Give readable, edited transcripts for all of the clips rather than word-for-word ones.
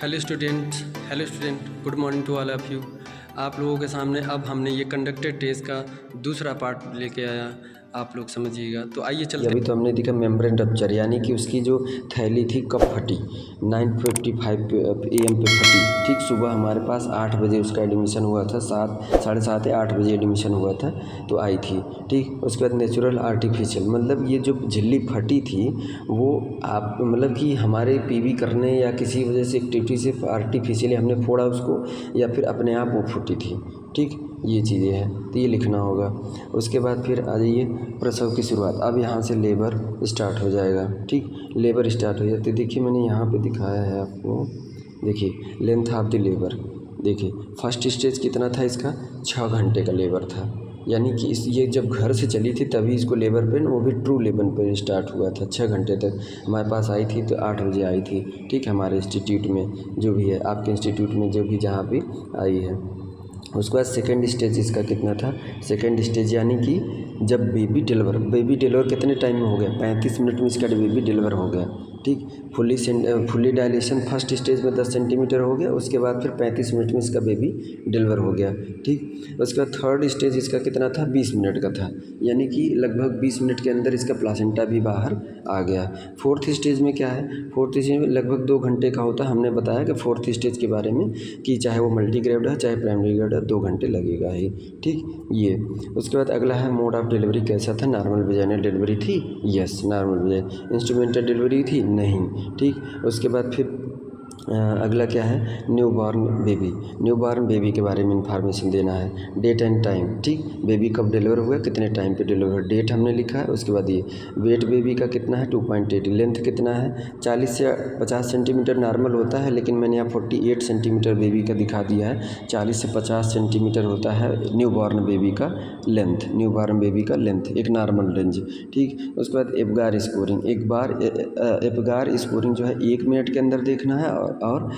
Hello student, good morning to all of you. आप लोगों के सामने अब हमने ये कंडक्टर टेस्ट का दूसरा पार्ट लेके आया, आप लोग समझिएगा। तो आइए चलते। अभी तो हमने देखा मेम्ब्रेन रप्चर, यानी कि उसकी जो थैली थी कब फटी, 9:55 AM पे फटी। ठीक सुबह हमारे पास 8 बजे उसका एडमिशन हुआ था, 7 या 8 बजे एडमिशन हुआ था तो आई थी। ठीक, उसके बाद नेचुरल आर्टिफिशियल, मतलब ये जो झिल्ली फटी थी वो आप मतलब कि हमारे पीवी करने या किसी वजह से एक्टिविटी से आर्टिफिशियली हमने फोड़ा उसको, या फिर अपने आप वो फटी थी। ठीक, ये चीज़ें हैं तो ये लिखना होगा। उसके बाद फिर आ जाइए प्रसव की शुरुआत। अब यहाँ से लेबर स्टार्ट हो जाएगा। ठीक, लेबर स्टार्ट हो जाती है। देखिए मैंने यहाँ पे दिखाया है आपको, देखिए लेंथ ऑफ द लेबर। देखिए फर्स्ट स्टेज कितना था इसका, 6 घंटे का लेबर था, यानी कि ये जब घर से चली थी तभी इसको लेबर पेन, वो भी ट्रू लेबर पेन स्टार्ट हुआ था। 6 घंटे तक हमारे पास आई थी तो 8 बजे आई थी। ठीक, हमारे इंस्टीट्यूट में जो भी है, आपके इंस्टीट्यूट में जो भी जहाँ भी आई है। उसके बाद सेकेंड स्टेज इसका कितना था, सेकेंड स्टेज यानी कि जब बेबी डिलीवर कितने टाइम में हो गया, 35 मिनट में इसका बेबी डिलीवर हो गया। ठीक, फुली डायलेशन फर्स्ट स्टेज में 10 सेंटीमीटर हो गया, उसके बाद फिर 35 मिनट में इसका बेबी डिलीवर हो गया। ठीक, उसके बाद थर्ड स्टेज इसका कितना था, 20 मिनट का था, यानी कि लगभग 20 मिनट के अंदर इसका प्लासेंटा भी बाहर आ गया। फोर्थ स्टेज में क्या है, फोर्थ स्टेज में लगभग 2 घंटे का होता है। हमने बताया कि फोर्थ स्टेज के बारे में कि चाहे वो मल्टीग्रेड है चाहे प्राइमरी ग्रेड है, 2 घंटे लगेगा ही। ठीक, ये उसके बाद अगला है मोड ऑफ डिलीवरी कैसा था, नॉर्मल वेजाइनल डिलीवरी थी, yes normal vaginal. Instrumental delivery थी, नहीं। ठीक, उसके बाद फिर अगला क्या है, न्यू बॉर्न बेबी के बारे में इंफॉर्मेशन देना है, डेट एंड टाइम। ठीक, बेबी कब डिलीवर हुआ, कितने टाइम पे डिलीवर हुआ, डेट हमने लिखा है। उसके बाद ये वेट बेबी का कितना है, 2.8, लेंथ कितना है, 40 से 50 सेंटीमीटर नॉर्मल होता है, लेकिन मैंने यहाँ 48 सेंटीमीटर बेबी का दिखा दिया है। 40 से 50 सेंटीमीटर होता है न्यू बॉर्न बेबी का लेंथ, न्यू बॉर्न बेबी का लेंथ, एक नॉर्मल रेंज। ठीक, उसके बाद एपगार स्कोरिंग, एपगार स्कोरिंग जो है 1 मिनट के अंदर देखना है और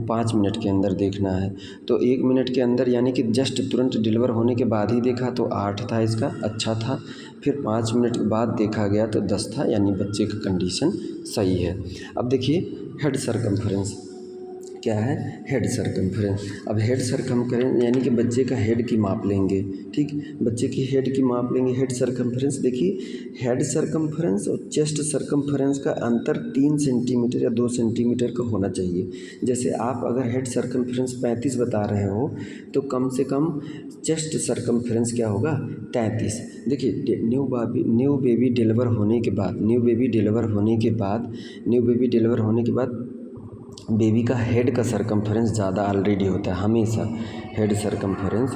5 मिनट के अंदर देखना है। तो 1 मिनट के अंदर यानी कि जस्ट तुरंत डिलीवर होने के बाद ही देखा तो 8 था इसका, अच्छा था। फिर 5 मिनट के बाद देखा गया तो 10 था, यानी बच्चे का कंडीशन सही है। अब देखिए हेड सरकमफ्रेंस क्या है, हेड सरकमफ्रेंस। अब हेड सरकमफ्रेंस यानी कि बच्चे का हेड की माप लेंगे। ठीक, बच्चे की हेड की माप लेंगे, हेड सरकमफ्रेंस। देखिए हेड सरकमफ्रेंस और चेस्ट सरकमफ्रेंस का अंतर 3 सेंटीमीटर या 2 सेंटीमीटर का होना चाहिए। जैसे आप अगर हेड सरकमफ्रेंस 35 बता रहे हो तो कम से कम चेस्ट सरकमफ्रेंस क्या होगा, 33। देखिए न्यू बेबी डिलीवर होने के बाद बेबी का हेड का सरकमफ्रेंस ज़्यादा ऑलरेडी होता है, हमेशा हेड सरकमफ्रेंस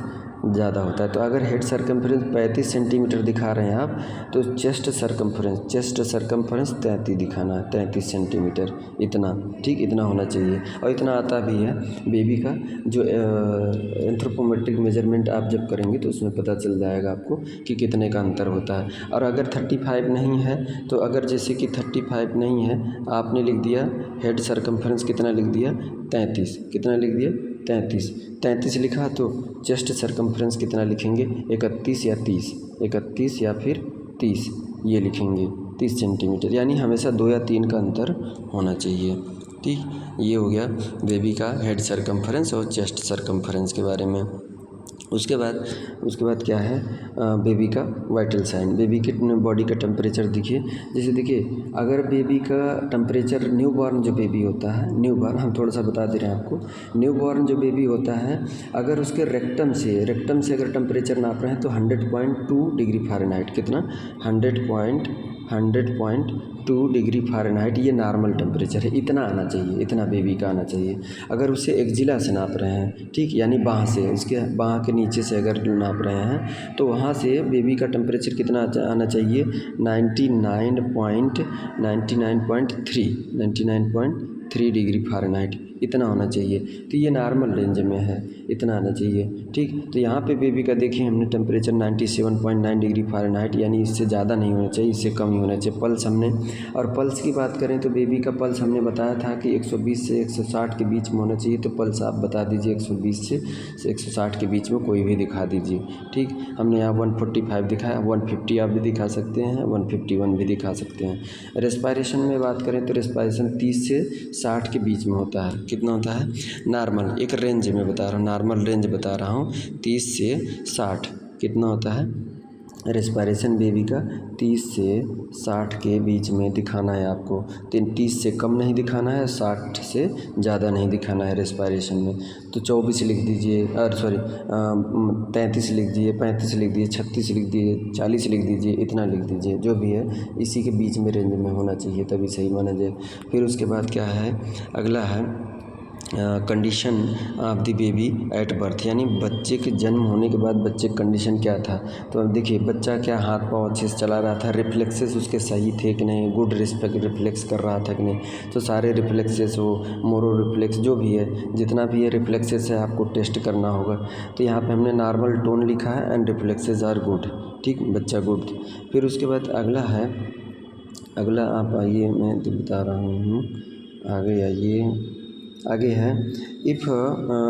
ज़्यादा होता है। तो अगर हेड सरकमफ्रेंस 35 सेंटीमीटर दिखा रहे हैं आप, तो चेस्ट सरकमफ्रेंस 33 दिखाना है, 33 सेंटीमीटर, इतना। ठीक, इतना होना चाहिए और इतना आता भी है। बेबी का जो एंथ्रोपोमेट्रिक मेजरमेंट आप जब करेंगे तो उसमें पता चल जाएगा आपको कि कितने का अंतर होता है। और अगर 35 नहीं है तो अगर जैसे कि 35 नहीं है, आपने लिख दिया हेड सरकमफ्रेंस कितना लिख दिया, 33, कितना लिख दिया, 33 लिखा, तो चेस्ट सरकमफ्रेंस कितना लिखेंगे, 31 या 30, 31 या फिर 30 ये लिखेंगे, 30 सेंटीमीटर, यानी हमेशा 2 या 3 का अंतर होना चाहिए। ठीक, ये हो गया बेबी का हेड सरकमफ्रेंस और चेस्ट सरकमफ्रेंस के बारे में। उसके बाद क्या है, बेबी का वाइटल साइन, बेबी के बॉडी का टेम्परेचर। देखिए जैसे देखिए अगर बेबी का टेम्परेचर, न्यू बॉर्न जो बेबी होता है, न्यू बॉर्न हम थोड़ा सा बता दे रहे हैं आपको, न्यू बॉर्न जो बेबी होता है अगर उसके रेक्टम से अगर टेम्परेचर नाप रहे हैं तो 100.2 डिग्री फ़ारेनहाइट, कितना, 100.2 डिग्री फ़ारेनहाइट, ये नॉर्मल टेम्परेचर है, इतना आना चाहिए, इतना बेबी का आना चाहिए। अगर उसे एक्जिला से नाप रहे हैं, ठीक, यानी बाँह से, उसके बाँह के नीचे से अगर नाप रहे हैं तो वहाँ से बेबी का टेम्परेचर कितना आना चाहिए, 99.3 डिग्री फ़ारेनहाइट, इतना होना चाहिए। तो ये नॉर्मल रेंज में है, इतना आना चाहिए। ठीक, तो यहाँ पे बेबी का देखिए हमने टेम्परेचर 97.9 डिग्री फ़ारेनहाइट, यानी इससे ज़्यादा नहीं होना चाहिए, इससे कम ही होना चाहिए। पल्स हमने, और पल्स की बात करें तो बेबी का पल्स हमने बताया था कि 120 से 160 के बीच में होना चाहिए। तो पल्स आप बता दीजिए 120 से 160 के बीच में कोई भी दिखा दीजिए। ठीक, हमने यहाँ 145 दिखाया, 150 आप भी दिखा सकते हैं, 151 भी दिखा सकते हैं। रेस्पायरेशन में बात करें तो रेस्पायरेशन 30 से 60 के बीच में होता है, कितना होता है नॉर्मल, एक रेंज में बता रहा हूँ, नॉर्मल रेंज बता रहा हूँ 30 से 60 कितना होता है रेस्पिरेशन बेबी का 30 से 60 के बीच में दिखाना है आपको। 30 से कम नहीं दिखाना है, 60 से ज़्यादा नहीं दिखाना है रेस्पिरेशन में। तो 24 लिख दीजिए, 33 लिख दीजिए, 35 लिख दीजिए, 36 लिख दीजिए, 40 लिख दीजिए, इतना लिख दीजिए, जो भी है इसी के बीच में रेंज में होना चाहिए तभी सही माना जाए। फिर उसके बाद क्या है, अगला है condition of the baby at birth, यानी बच्चे के जन्म होने के बाद बच्चे की कंडीशन क्या था। तो अब देखिए बच्चा क्या हाथ पाँव अच्छे से चला रहा था, रिफ्लेक्सेस उसके सही थे कि नहीं, गुड रिफ्लेक्स कर रहा था कि नहीं। तो सारे रिफ्लेक्सेस हो, मोरो रिफ्लेक्स जो भी है, जितना भी ये रिफ्लेक्सेस है आपको टेस्ट करना होगा। तो यहाँ पे हमने नॉर्मल टोन लिखा है एंड रिफ्लेक्सेस आर गुड, ठीक, बच्चा गुड। फिर उसके बाद अगला आप आइए, मैं बता रहा हूँ, आगे आइए। आगे है इफ़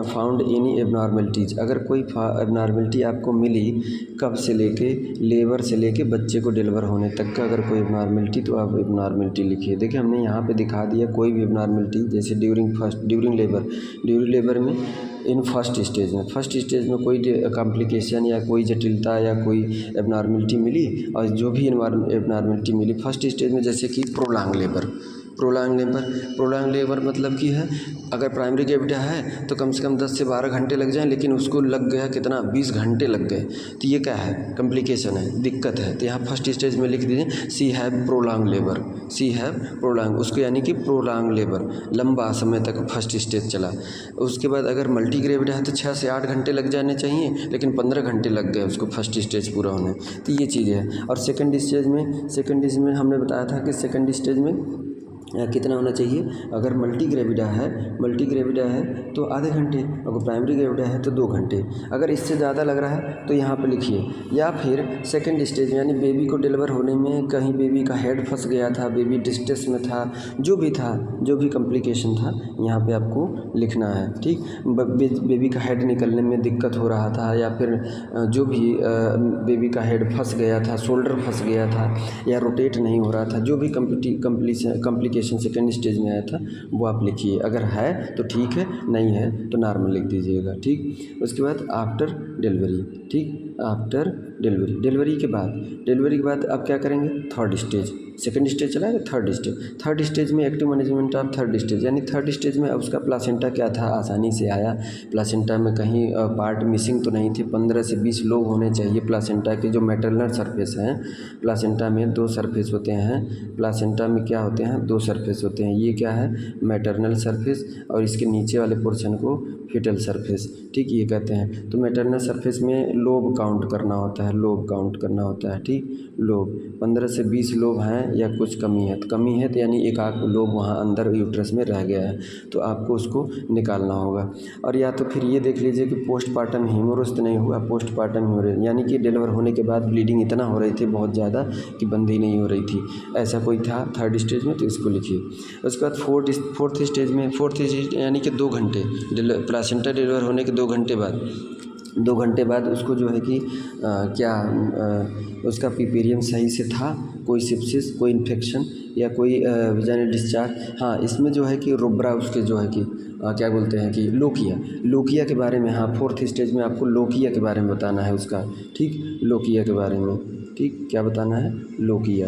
फाउंड एनी एबनॉर्मेलिटीज़, अगर कोई एबनॉर्मेलिटी आपको मिली कब से लेके लेबर से लेके बच्चे को डिलीवर होने तक का, अगर कोई एबनॉर्मेलिटी तो आप एबनॉर्मेलिटी लिखिए। देखिए हमने यहाँ पे दिखा दिया कोई भी एबनॉर्मेलिटी, जैसे ड्यूरिंग लेबर में इन फर्स्ट स्टेज में कोई कॉम्प्लिकेशन या कोई जटिलता या कोई एबनॉर्मेलिटी मिली, और जो भी एबनॉर्मेलिटी मिली फर्स्ट स्टेज में, जैसे कि प्रोलॉन्ग लेबर मतलब कि है अगर प्राइमरी ग्रेविटा है तो कम से कम 10 से 12 घंटे लग जाएं, लेकिन उसको लग गया कितना 20 घंटे लग गए, तो ये क्या है कॉम्प्लिकेशन है, दिक्कत है। तो यहाँ फर्स्ट स्टेज में लिख दीजिए सी हैव प्रोलॉन्ग, उसको यानी कि प्रोलॉन्ग लेबर, लंबा समय तक फर्स्ट स्टेज चला। उसके बाद अगर मल्टी ग्रेविटा है तो 6 से 8 घंटे लग जाने चाहिए, लेकिन 15 घंटे लग गए उसको फर्स्ट स्टेज पूरा होने। तो ये चीज़ है। और सेकंड स्टेज में हमने बताया था कि सेकंड स्टेज में कितना होना चाहिए, अगर मल्टी ग्रेविडा है तो आधे घंटे, अगर प्राइमरी ग्रेविडा है तो 2 घंटे। अगर इससे ज़्यादा लग रहा है तो यहाँ पे लिखिए। या फिर सेकंड स्टेज में यानी बेबी को डिलीवर होने में कहीं बेबी का हेड फंस गया था, बेबी डिस्ट्रेस में था, जो भी कॉम्प्लिकेशन था यहाँ पे आपको लिखना है, ठीक। बेबी का हेड निकलने में दिक्कत हो रहा था, या फिर जो भी बेबी का हेड फंस गया था, शोल्डर फंस गया था, या रोटेट नहीं हो रहा था, जो भी कॉम्प्लिकेशन सेकेंड स्टेज में आया था वो आप लिखिए। अगर है तो ठीक है, नहीं है तो नॉर्मल लिख दीजिएगा, ठीक। उसके बाद आफ्टर डिलीवरी, ठीक, आफ्टर डिलीवरी के बाद आप क्या करेंगे, थर्ड स्टेज, सेकंड स्टेज चला है, थर्ड स्टेज में active management of third stage, यानी थर्ड स्टेज में अब उसका प्लासेंटा क्या था, आसानी से आया, प्लासेंटा में कहीं पार्ट मिसिंग तो नहीं थे। 15 से 20 लोग होने चाहिए प्लासेंटा के, जो मैटरनल सरफेस हैं। प्लासेंटा में 2 सरफेस होते हैं, प्लासेंटा में क्या होते हैं, 2 सरफेस होते हैं। ये क्या है, मैटरनल सरफेस, और इसके नीचे वाले पोर्शन को फीटल सरफेस, ठीक, ये कहते हैं। तो मैटरनल सरफेस में लोब काउंट करना होता है, ठीक। लोब 15 से 20 लोब हैं या कुछ कमी है तो यानी एक आध लोब वहाँ अंदर यूट्रस में रह गया है, तो आपको उसको निकालना होगा। और या तो फिर ये देख लीजिए कि पोस्टपार्टम हीमोरेज तो नहीं हुआ, पोस्टपार्टम हीमोरेज यानी कि डिलीवर होने के बाद ब्लीडिंग इतना हो रही थी बहुत ज़्यादा कि बंद ही नहीं हो रही थी, ऐसा कोई था थर्ड स्टेज में, तो इसको लिखिए। उसके बाद फोर्थ स्टेज यानी कि 2 घंटे, प्लासेंटा डिलीवर होने के 2 घंटे बाद उसको जो है कि उसका पीपेरियम सही से था, कोई सिप्सिस, कोई इन्फेक्शन या कोई वेजाइनल डिस्चार्ज। हाँ, इसमें जो है कि रुब्रा उसके जो है कि क्या बोलते हैं कि लोकिया के बारे में, हाँ, फोर्थ स्टेज में आपको लोकिया के बारे में बताना है उसका, ठीक, लोकिया के बारे में, ठीक, क्या बताना है, लोकिया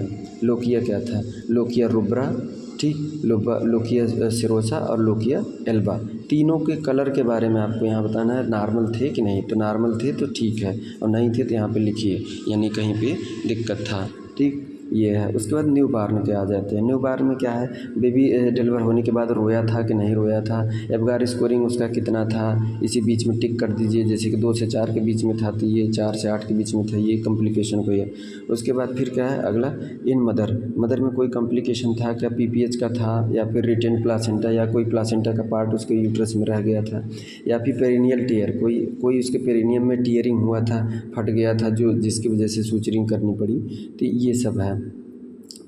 क्या था, लोकिया रुब्रा, ठीक, लोकिया सिरोसा और लोकिया एल्बा, तीनों के कलर के बारे में आपको यहाँ बताना है, नॉर्मल थे कि नहीं। तो नॉर्मल थे तो ठीक है, और नहीं थे तो यहाँ पे लिखिए, यानी कहीं पे दिक्कत था, ठीक, ये है। उसके बाद न्यू बार्न के आ जाते हैं। न्यू बार्न में क्या है, बेबी डिलीवर होने के बाद रोया था कि नहीं रोया था, एबगार स्कोरिंग उसका कितना था, इसी बीच में टिक कर दीजिए, जैसे कि 2 से 4 के बीच में था तो ये 4 से 8 के बीच में था, ये कॉम्प्लिकेशन कोई है। उसके बाद फिर क्या है अगला, इन मदर में कोई कॉम्प्लिकेशन था क्या, PPH का था, या फिर रिटेन प्लासेंटा, या कोई प्लासेंटा का पार्ट उसके यूट्रस में रह गया था, या फिर पेरिनियल टीयर, कोई उसके पेरिनियम में टीयरिंग हुआ था, फट गया था, जिसकी वजह से सूचरिंग करनी पड़ी। तो ये सब है।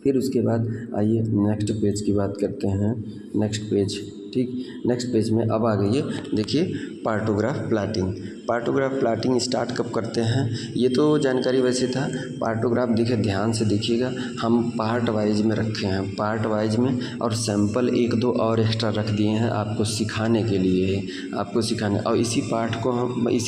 फिर उसके बाद आइए नेक्स्ट पेज की बात करते हैं, नेक्स्ट पेज, ठीक। नेक्स्ट पेज में अब आ गई है, देखिए पार्टोग्राफ पार्टोग्राफ प्लॉटिंग स्टार्ट कब करते हैं, ये तो जानकारी वैसे था। पार्टोग्राफ देखिए ध्यान से देखिएगा, हम पार्ट वाइज में रखे हैं, पार्ट वाइज में, और सैंपल 1-2 और एक्स्ट्रा रख दिए हैं आपको सिखाने के लिए, आपको सिखाने। और इसी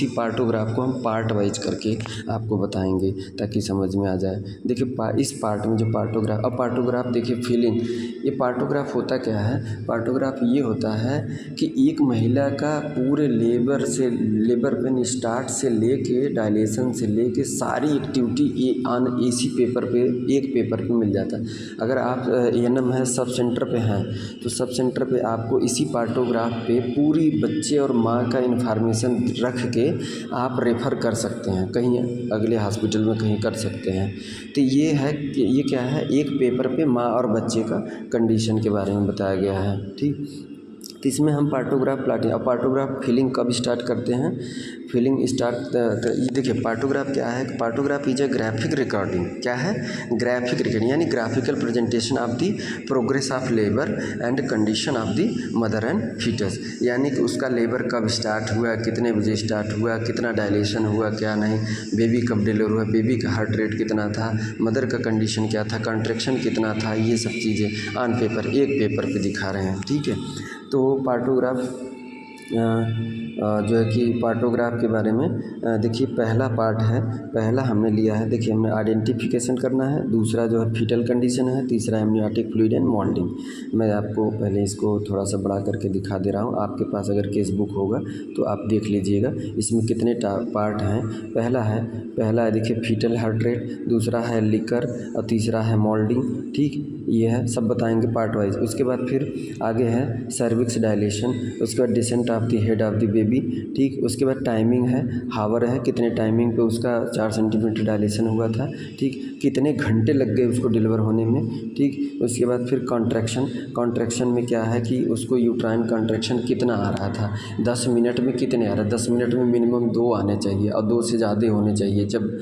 पार्टोग्राफ को हम पार्ट वाइज करके आपको बताएंगे ताकि समझ में आ जाए। देखिए इस पार्ट में जो पार्टोग्राफ देखिए फीलिंग, ये पार्टोग्राफ होता क्या है, पार्टोग्राफ ये होता है कि एक महिला का पूरे लेबर पेन स्टार्ट से लेके डायलेशन से लेके सारी एक्टिविटी इसी पेपर पे, एक पेपर पे मिल जाता है। अगर आप एएनएम है सब सेंटर पे हैं तो सब सेंटर पे आपको इसी पार्टोग्राफ पे पूरी बच्चे और माँ का इन्फॉर्मेशन रख के आप रेफ़र कर सकते हैं, कहीं अगले हॉस्पिटल में कहीं कर सकते हैं। तो ये है कि ये क्या है, एक पेपर पे माँ और बच्चे का कंडीशन के बारे में बताया गया है। ठीक, तो इसमें हम पार्टोग्राफ प्लॉटिंग और पार्टोग्राफ फिलिंग कब स्टार्ट करते हैं, फिलिंग स्टार्ट ये देखिए पार्टोग्राफ क्या है, partograph is a graphic recording, क्या है, ग्राफिक रिकॉर्डिंग यानी graphical presentation of the progress of labour and condition of the mother and fetus, यानी कि उसका लेबर कब स्टार्ट हुआ, कितने बजे स्टार्ट हुआ, कितना डायलेशन हुआ, क्या नहीं, बेबी कब डिलीवर हुआ, बेबी का हार्ट रेट कितना था, मदर का कंडीशन क्या था, कॉन्ट्रैक्शन कितना था, ये सब चीज़ें ऑन पेपर, एक पेपर पे दिखा रहे हैं। ठीक है, तो पार्टोग्राफ जो है कि पार्टोग्राफ के बारे में देखिए पहला पार्ट है, पहला हमने लिया है, देखिए हमने आइडेंटिफिकेशन करना है, दूसरा जो है फीटल कंडीशन है, तीसरा एमनियोटिक फ्लूइड एंड मोल्डिंग। मैं आपको पहले इसको थोड़ा सा बड़ा करके दिखा दे रहा हूँ, आपके पास अगर केस बुक होगा तो आप देख लीजिएगा इसमें कितने पार्ट हैं। पहला है देखिए फीटल हार्ट रेट, दूसरा है लिकर और तीसरा है मोल्डिंग। ठीक, ये है सब बताएंगे पार्ट वाइज। उसके बाद फिर आगे है सर्विक्स डायलेशन, उसके बाद descent of the head of the baby. ठीक, उसके बाद टाइमिंग है, हावर है, कितने टाइमिंग पे उसका 4 सेंटीमीटर डायलेशन हुआ था। ठीक, कितने घंटे लग गए उसको डिलीवर होने में। ठीक, उसके बाद फिर कॉन्ट्रैक्शन में क्या है कि उसको यूट्राइन कॉन्ट्रैक्शन कितना आ रहा था, 10 मिनट में कितने आ रहा है, 10 मिनट में मिनिमम 2 आने चाहिए और 2 से ज़्यादा होने चाहिए। जब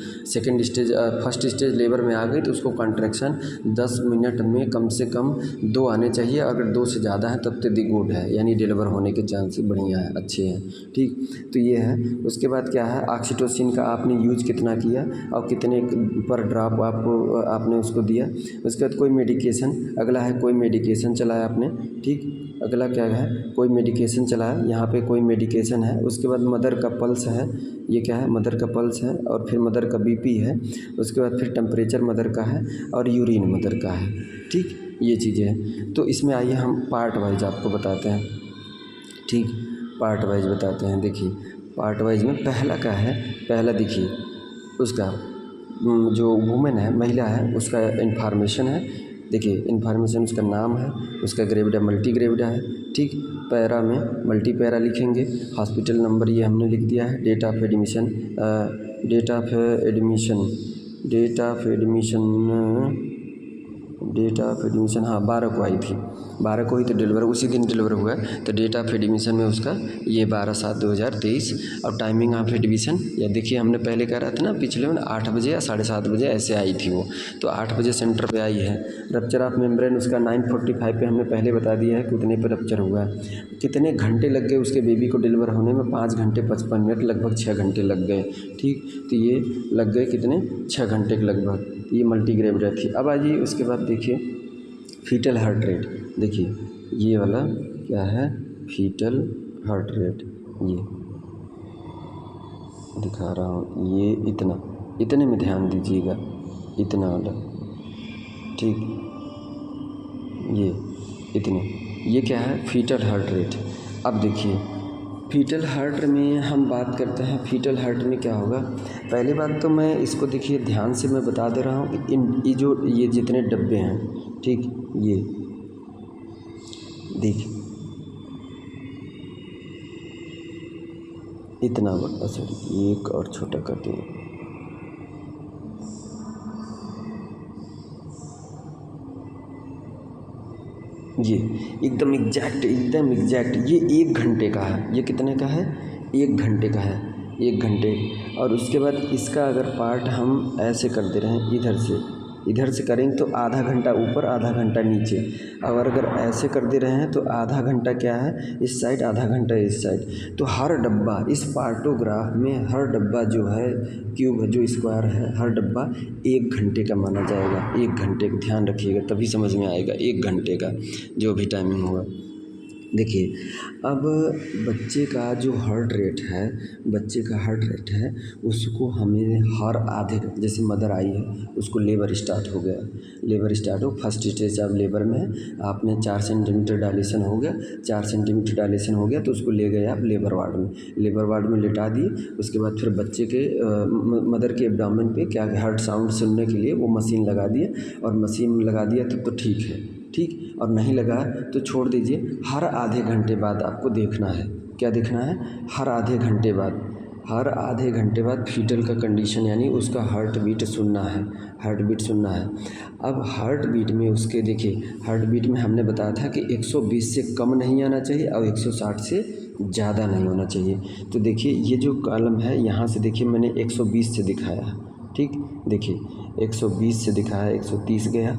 फर्स्ट स्टेज लेबर में आ गई तो उसको कॉन्ट्रैक्शन 10 मिनट में कम से कम 2 आने चाहिए, अगर 2 से ज़्यादा है तब तो दी गुड है, यानी डिलीवर होने के चांसेस बढ़िया है, अच्छे हैं। ठीक, तो ये है। उसके बाद क्या है, ऑक्सीटोसिन का आपने यूज कितना किया और कितने पर ड्रॉप आपने उसको दिया। उसके बाद कोई मेडिकेशन, अगला है कोई मेडिकेशन चलाया आपने। ठीक, अगला क्या है, कोई मेडिकेशन चलाया, यहाँ पे कोई मेडिकेशन है। उसके बाद मदर का पल्स है, ये क्या है, मदर का पल्स है, और फिर मदर का बीपी है। उसके बाद फिर टेम्परेचर मदर का है और यूरिन मदर का है। ठीक, ये चीज़ें हैं। तो इसमें आइए हम पार्ट वाइज आपको बताते हैं। ठीक, पार्ट वाइज बताते हैं। देखिए पार्ट वाइज में पहला क्या है, पहला देखिए उसका जो वुमेन है, महिला है, उसका इन्फॉर्मेशन है। देखिए इन्फॉर्मेशन, उसका नाम है, उसका ग्रेविडा मल्टी ग्रेविडा है। ठीक, पैरा में मल्टी पैरा लिखेंगे, हॉस्पिटल नंबर ये हमने लिख दिया है, डेट ऑफ एडमिशन हाँ 12 को आई थी, 12 को ही तो डिलीवर, उसी दिन डिलीवर हुआ है। तो डेट ऑफ एडमिशन में उसका ये 12/7/2023 और टाइमिंग ऑफ एडमिशन या देखिए हमने पहले कह रहा था ना पिछले में 8 बजे या 7:30 बजे ऐसे आई थी वो, तो 8 बजे सेंटर पे आई है। रप्चर ऑफ मेम्ब्रेन उसका 9:45 पे हमने पहले बता दिया है कि उतने पे रप्चर हुआ है। कितने घंटे लग गए उसके बेबी को डिलीवर होने में, 5 घंटे 55 मिनट, लगभग 6 घंटे लग गए। ठीक, तो ये लग गए कितने, 6 घंटे के लगभग। ये मल्टी ग्रेविडा थी। अब आइए उसके बाद देखिए फीटल हार्ट रेट। देखिए ये वाला क्या है, फीटल हार्ट रेट, ये दिखा रहा हूँ, ये इतने में ध्यान दीजिएगा, इतना वाला। ठीक, ये इतने, ये क्या है, फीटल हार्ट रेट। अब देखिए फीटल हार्ट में हम बात करते हैं, फीटल हार्ट में क्या होगा। पहली बात तो मैं इसको देखिए ध्यान से मैं बता दे रहा हूँ कि ये जितने डब्बे हैं, ठीक, ये देखिए इतना बड़ा, सॉरी एक और छोटा करते हैं, ये एकदम एग्जैक्ट, ये 1 घंटे का है। ये कितने का है, 1 घंटे का है, 1 घंटे। और उसके बाद इसका अगर पार्ट हम ऐसे कर दे रहे हैं, इधर से इधर से करेंगे तो आधा घंटा ऊपर आधा घंटा नीचे। और अगर ऐसे कर दे रहे हैं तो आधा घंटा क्या है इस साइड, आधा घंटा इस साइड। तो हर डब्बा इस पार्टोग्राफ में हर डब्बा जो है क्यूब जो स्क्वायर है, हर डब्बा 1 घंटे का माना जाएगा। 1 घंटे का ध्यान रखिएगा, तभी समझ में आएगा। 1 घंटे का जो भी टाइमिंग होगा। देखिए अब बच्चे का जो हार्ट रेट है, बच्चे का हार्ट रेट है उसको हमें हर आधे, जैसे मदर आई है उसको लेबर स्टार्ट हो गया, लेबर स्टार्ट हो, फर्स्ट स्टेज अब लेबर में है, आपने 4 सेंटीमीटर डायलेशन हो गया, 4 सेंटीमीटर डायलेशन हो गया तो उसको ले गए आप लेबर वार्ड में, लेबर वार्ड में लिटा दिए। उसके बाद फिर बच्चे के मदर के एब्डोमेन पे क्या हार्ट साउंड सुनने के लिए वो मशीन लगा दिए, और मशीन लगा दिया तो ठीक है, ठीक। और नहीं लगा तो छोड़ दीजिए। हर आधे घंटे बाद आपको देखना है, क्या देखना है, हर आधे घंटे बाद, हर आधे घंटे बाद फीटल का कंडीशन यानी उसका हार्ट बीट सुनना है, हार्ट बीट सुनना है। अब हार्ट बीट में उसके देखिए, हार्ट बीट में हमने बताया था कि 120 से कम नहीं आना चाहिए और 160 से ज़्यादा नहीं होना चाहिए। तो देखिए ये जो कॉलम है यहाँ से देखिए मैंने 120 से दिखाया है, ठीक। देखिए 120 से दिखाया, 130 गया,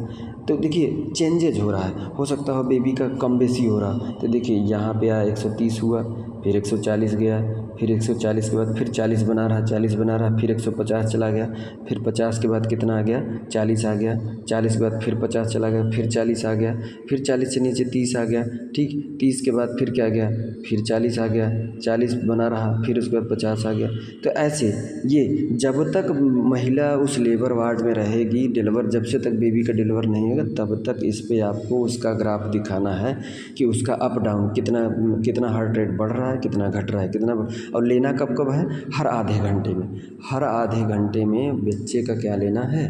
तो देखिए चेंजेज हो रहा है, हो सकता हो बेबी का कम बेसी हो रहा। तो देखिए यहाँ पे आया 130 हुआ, फिर 140 गया, फिर 140 के बाद फिर 40 बना रहा, 40 बना रहा, फिर 150 चला गया, फिर 50 के बाद कितना आ गया, 40 आ गया, 40 के बाद फिर 50 चला गया, फिर 40 आ गया, फिर 40 से नीचे 30 आ गया, ठीक। 30 के बाद फिर क्या गया, फिर 40 आ गया, 40 बना रहा, फिर उसके बाद 50 आ गया। तो ऐसे ये जब तक महिला उस लेबर वार्ड में रहेगी, डिलीवर जब से तक बेबी का डिलीवर नहीं होगा तब तक इस पे आपको उसका ग्राफ दिखाना है कि उसका अप डाउन कितना हार्ट रेट बढ़ रहा है, कितना घट रहा है, कितना और लेना कब कब है, हर आधे घंटे में। हर आधे घंटे में बच्चे का क्या लेना है,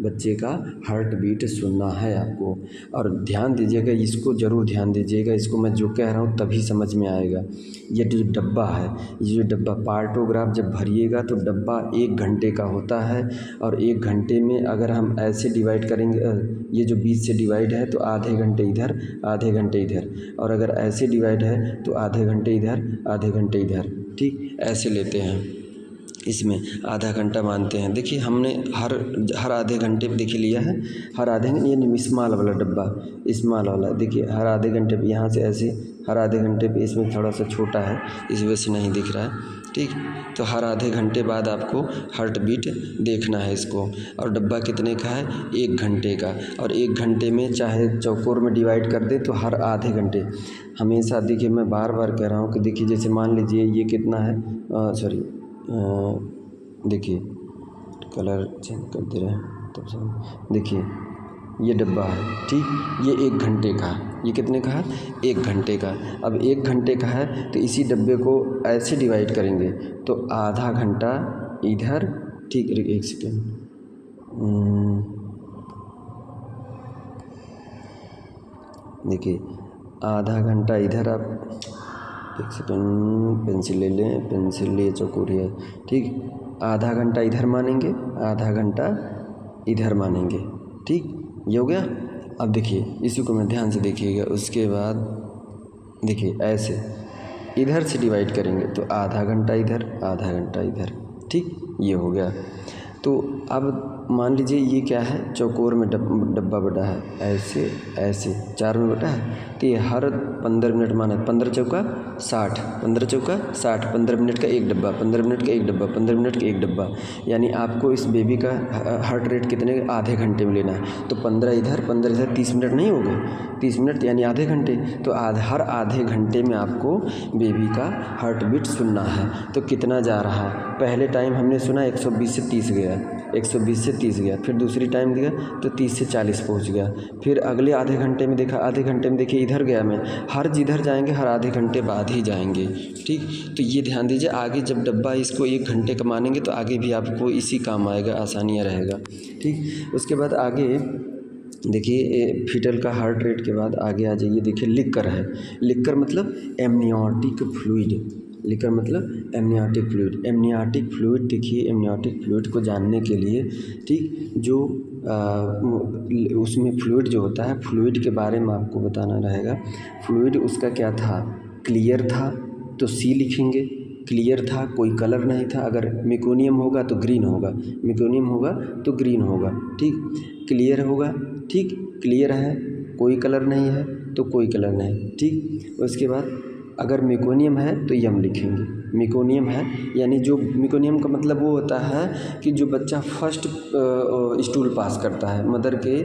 बच्चे का हार्ट बीट सुनना है आपको। और ध्यान दीजिएगा, इसको ज़रूर ध्यान दीजिएगा, इसको मैं जो कह रहा हूँ तभी समझ में आएगा। ये जो डब्बा है, ये जो डब्बा पार्टोग्राफ जब भरिएगा तो डब्बा 1 घंटे का होता है, और 1 घंटे में अगर हम ऐसे डिवाइड करेंगे, ये जो 20 से डिवाइड है तो आधे घंटे इधर, आधे घंटे इधर, और अगर ऐसे डिवाइड है तो आधे घंटे इधर, आधे घंटे इधर, ठीक। ऐसे लेते हैं, इसमें आधा घंटा मानते हैं। देखिए हमने हर आधे घंटे पे देखिए लिया है, हर आधे घंटे, ये स्मॉल वाला डब्बा, स्मॉल वाला देखिए हर आधे घंटे पे यहाँ से ऐसे, हर आधे घंटे पे, इसमें थोड़ा सा छोटा है इस वजह से नहीं दिख रहा है, ठीक। तो हर आधे घंटे बाद आपको हार्ट बीट देखना है इसको। और डब्बा कितने का है, 1 घंटे का, और 1 घंटे में चाहे चौकोर में डिवाइड कर दे तो हर आधे घंटे हमेशा। देखिए मैं बार बार कह रहा हूँ कि देखिए जैसे मान लीजिए ये कितना है, सॉरी देखिए कलर चेंज कर दे रहे हैं तब से। देखिए ये डब्बा है, ठीक, ये 1 घंटे का, ये कितने का है, 1 घंटे का। अब 1 घंटे का है तो इसी डब्बे को ऐसे डिवाइड करेंगे तो आधा घंटा इधर, ठीक। 1 सेकेंड, देखिए आधा घंटा इधर, आप 1 सेकेंड, पेंसिल ले लें, पेंसिल लिए चौकोर है, ठीक। आधा घंटा इधर मानेंगे, आधा घंटा इधर मानेंगे, ठीक। ये हो गया। अब देखिए इसी को मैं ध्यान से देखिएगा। उसके बाद देखिए ऐसे इधर से डिवाइड करेंगे तो आधा घंटा इधर, आधा घंटा इधर, ठीक। ये हो गया। तो अब मान लीजिए ये क्या है, चौकोर में डब्बा बटा है, ऐसे ऐसे 4 में बटा है, तो ये हर 15 मिनट माना, 15 चौका 60, 15 चौका 60, 15 मिनट का 1 डब्बा, 15 मिनट का 1 डब्बा, 15 मिनट का 1 डब्बा। यानी आपको इस बेबी का हार्ट रेट कितने, आधे घंटे में लेना है। तो 15 इधर 15 इधर, 30 मिनट नहीं हो गए, 30 मिनट यानी आधे घंटे। तो हर आधे घंटे में आपको बेबी का हार्ट बीट सुनना है। तो कितना जा रहा है, पहले टाइम हमने सुना 120 से 30 गया, 120 से 30 गया, फिर दूसरी टाइम दिया तो 30 से 40 पहुंच गया, फिर अगले आधे घंटे में देखा, आधे घंटे में देखिए इधर गया मैं, हर जिधर जाएंगे हर आधे घंटे बाद ही जाएंगे, ठीक। तो ये ध्यान दीजिए, आगे जब डब्बा इसको 1 घंटे का मानेंगे तो आगे भी आपको इसी काम आएगा, आसानियाँ रहेगा, ठीक। उसके बाद आगे देखिए फीटल का हार्ट रेट के बाद आगे आ जाइए। देखिए लिकर है, लिकर मतलब एमनियोटिक फ्लूइड, लिकर मतलब एमनियोटिक फ्लूइड। एमनियोटिक फ्लूइड देखिए, एमनियोटिक फ्लूइड को जानने के लिए, ठीक, जो उसमें फ्लूइड जो होता है, फ्लूइड के बारे में आपको बताना रहेगा। फ्लूइड उसका क्या था, क्लियर था तो सी लिखेंगे, क्लियर था, कोई कलर नहीं था। अगर मेकोनियम होगा तो ग्रीन होगा, मेकोनियम होगा तो ग्रीन होगा, ठीक। क्लियर होगा, ठीक, क्लियर है, कोई कलर नहीं है तो कोई कलर नहीं, ठीक। उसके बाद अगर मेकोनियम है तो यम लिखेंगे, मेकोनियम है यानी जो मेकोनियम का मतलब वो होता है कि जो बच्चा फर्स्ट स्टूल पास करता है, मदर के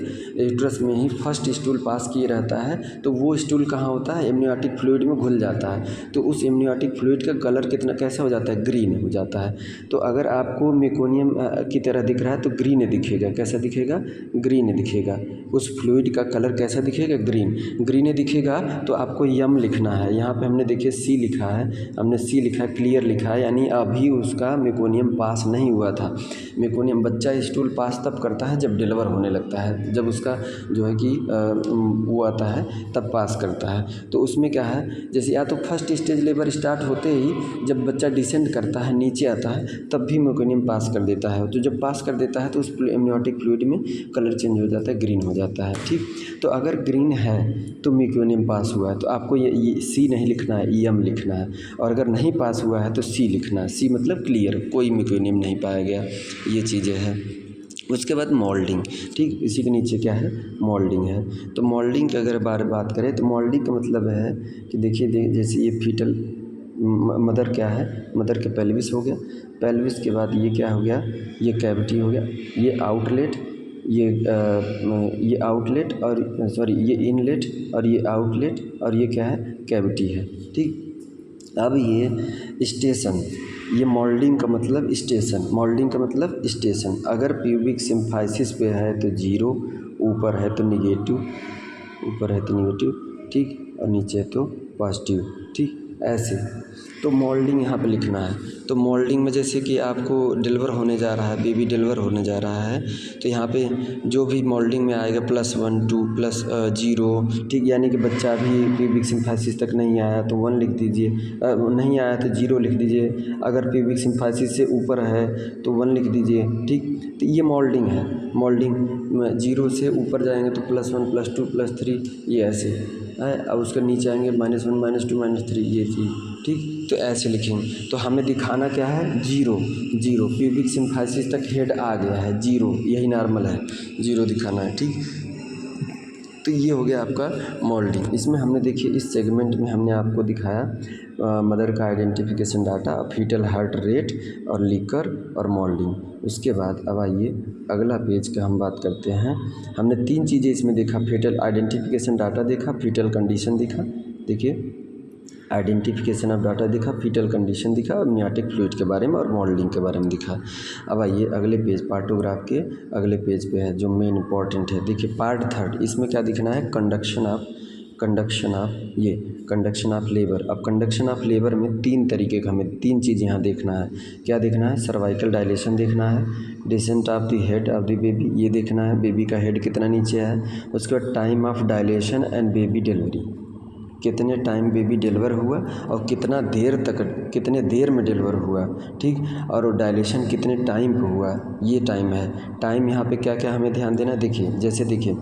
यूट्रस में ही फर्स्ट स्टूल पास किए रहता है, तो वो स्टूल कहाँ होता है, एमनियोटिक फ्लूइड में घुल जाता है। तो उस एमनियोटिक फ्लूइड का कलर कितना कैसा हो जाता है, ग्रीन हो जाता है। तो अगर आपको मेकोनियम की तरह दिख रहा है तो ग्रीन दिखेगा, कैसा दिखेगा, ग्रीन दिखेगा। उस फ्लूइड का कलर कैसा दिखेगा, ग्रीन, ग्रीन दिखेगा। तो आपको यम लिखना है। यहाँ पे हमने देखिए सी लिखा है, हमने सी लिखा है, क्लियर लिखा है, यानी अभी उसका मेकोनियम पास नहीं हुआ था। मेकोनियम बच्चा स्टूल पास तब करता है जब डिलीवर होने लगता है, जब उसका जो है कि वो आता है तब पास करता है। तो उसमें क्या है, जैसे या तो फर्स्ट स्टेज लेबर स्टार्ट होते ही जब बच्चा डिसेंड करता है, नीचे आता है, तब भी मेकोनियम पास कर देता है। तो जब पास कर देता है तो उस एमनियोटिक फ्लूइड में कलर चेंज हो जाता है, ग्रीन हो जाता है, ठीक। तो अगर ग्रीन है तो मेकोनियम पास हुआ है। तो आपको ये सी नहीं लिखना है, यम लिखना है। और अगर नहीं पास हुआ है तो सी लिखना है, सी मतलब क्लियर, कोई मेकोनियम नहीं पाया गया। ये चीज़ें हैं। उसके बाद मोल्डिंग, ठीक, इसी के नीचे क्या है, मोल्डिंग है। तो मोल्डिंग की अगर बात करें तो मोल्डिंग का मतलब है कि देखिए जैसे ये फीटल मदर क्या है, मदर के पेल्विस हो गया, पेल्विस के बाद ये क्या हो गया, ये कैविटी हो गया, ये आउटलेट, ये आउटलेट और सॉरी ये इनलेट और ये आउटलेट और ये क्या है, कैविटी है, ठीक। अब ये स्टेशन, ये मोल्डिंग का मतलब स्टेशन, मोल्डिंग का मतलब स्टेशन। अगर प्यूबिक सिम्फाइसिस पे है तो 0, ऊपर है तो निगेटिव, ऊपर है तो निगेटिव, ठीक, और नीचे है तो पॉजिटिव, ठीक, ऐसे। तो मोल्डिंग यहाँ पे लिखना है। तो मोल्डिंग में जैसे कि आपको डिलीवर होने जा रहा है, बेबी डिलीवर होने जा रहा है, तो यहाँ पे जो भी मोल्डिंग में आएगा +1 2 +0, ठीक, यानी कि बच्चा अभी प्यूबिक सिम्फाइसिस तक नहीं आया तो 1 लिख दीजिए, नहीं आया तो 0 लिख दीजिए। अगर प्यूबिक सिम्फाइसिस से ऊपर है तो 1 लिख दीजिए, ठीक। तो ये मोल्डिंग है। मोल्डिंग में 0 से ऊपर जाएंगे तो +1 +2 +3, ये ऐसे है। अब उसके नीचे आएंगे -1 -2 -3, ये चीज़, ठीक। तो ऐसे लिखेंगे। तो हमें दिखाना क्या है, 0 0, प्यूबिक सिम्फाइसिस तक हेड आ गया है, 0, यही नॉर्मल है, 0 दिखाना है, ठीक। तो ये हो गया आपका मोल्डिंग। इसमें हमने देखिए इस सेगमेंट में हमने आपको दिखाया मदर का identification data, fetal heart rate और लीकर और मोल्डिंग। उसके बाद अब आइए अगला पेज का हम बात करते हैं। हमने 3 चीज़ें इसमें देखा, फीटल आइडेंटिफिकेशन डाटा देखा, फीटल कंडीशन दिखा, देखिए आइडेंटिफिकेशन ऑफ डाटा दिखा, फीटल कंडीशन दिखा और एमनियोटिक फ्लूइड के बारे में और मोल्डिंग के बारे में दिखा। अब आइए अगले पेज, पार्टोग्राफ के अगले पेज पे है जो मेन इंपॉर्टेंट है। देखिए पार्ट 3, इसमें क्या दिखना है, कंडक्शन ऑफ ये कंडक्शन ऑफ लेबर। अब कंडक्शन ऑफ लेबर में 3 तरीके का हमें 3 चीज़ यहाँ देखना है। क्या देखना है, सर्वाइकल डायलेशन देखना है, descent of the head of the baby, ये देखना है, बेबी का हेड कितना नीचे है। उसके बाद time of dilation and baby delivery, कितने टाइम बेबी डिलीवर हुआ और कितने देर में डिलीवर हुआ, ठीक। और डायलेशन कितने टाइम पे हुआ, ये टाइम है। टाइम यहाँ पे क्या क्या हमें ध्यान देना है, देखिए जैसे देखिए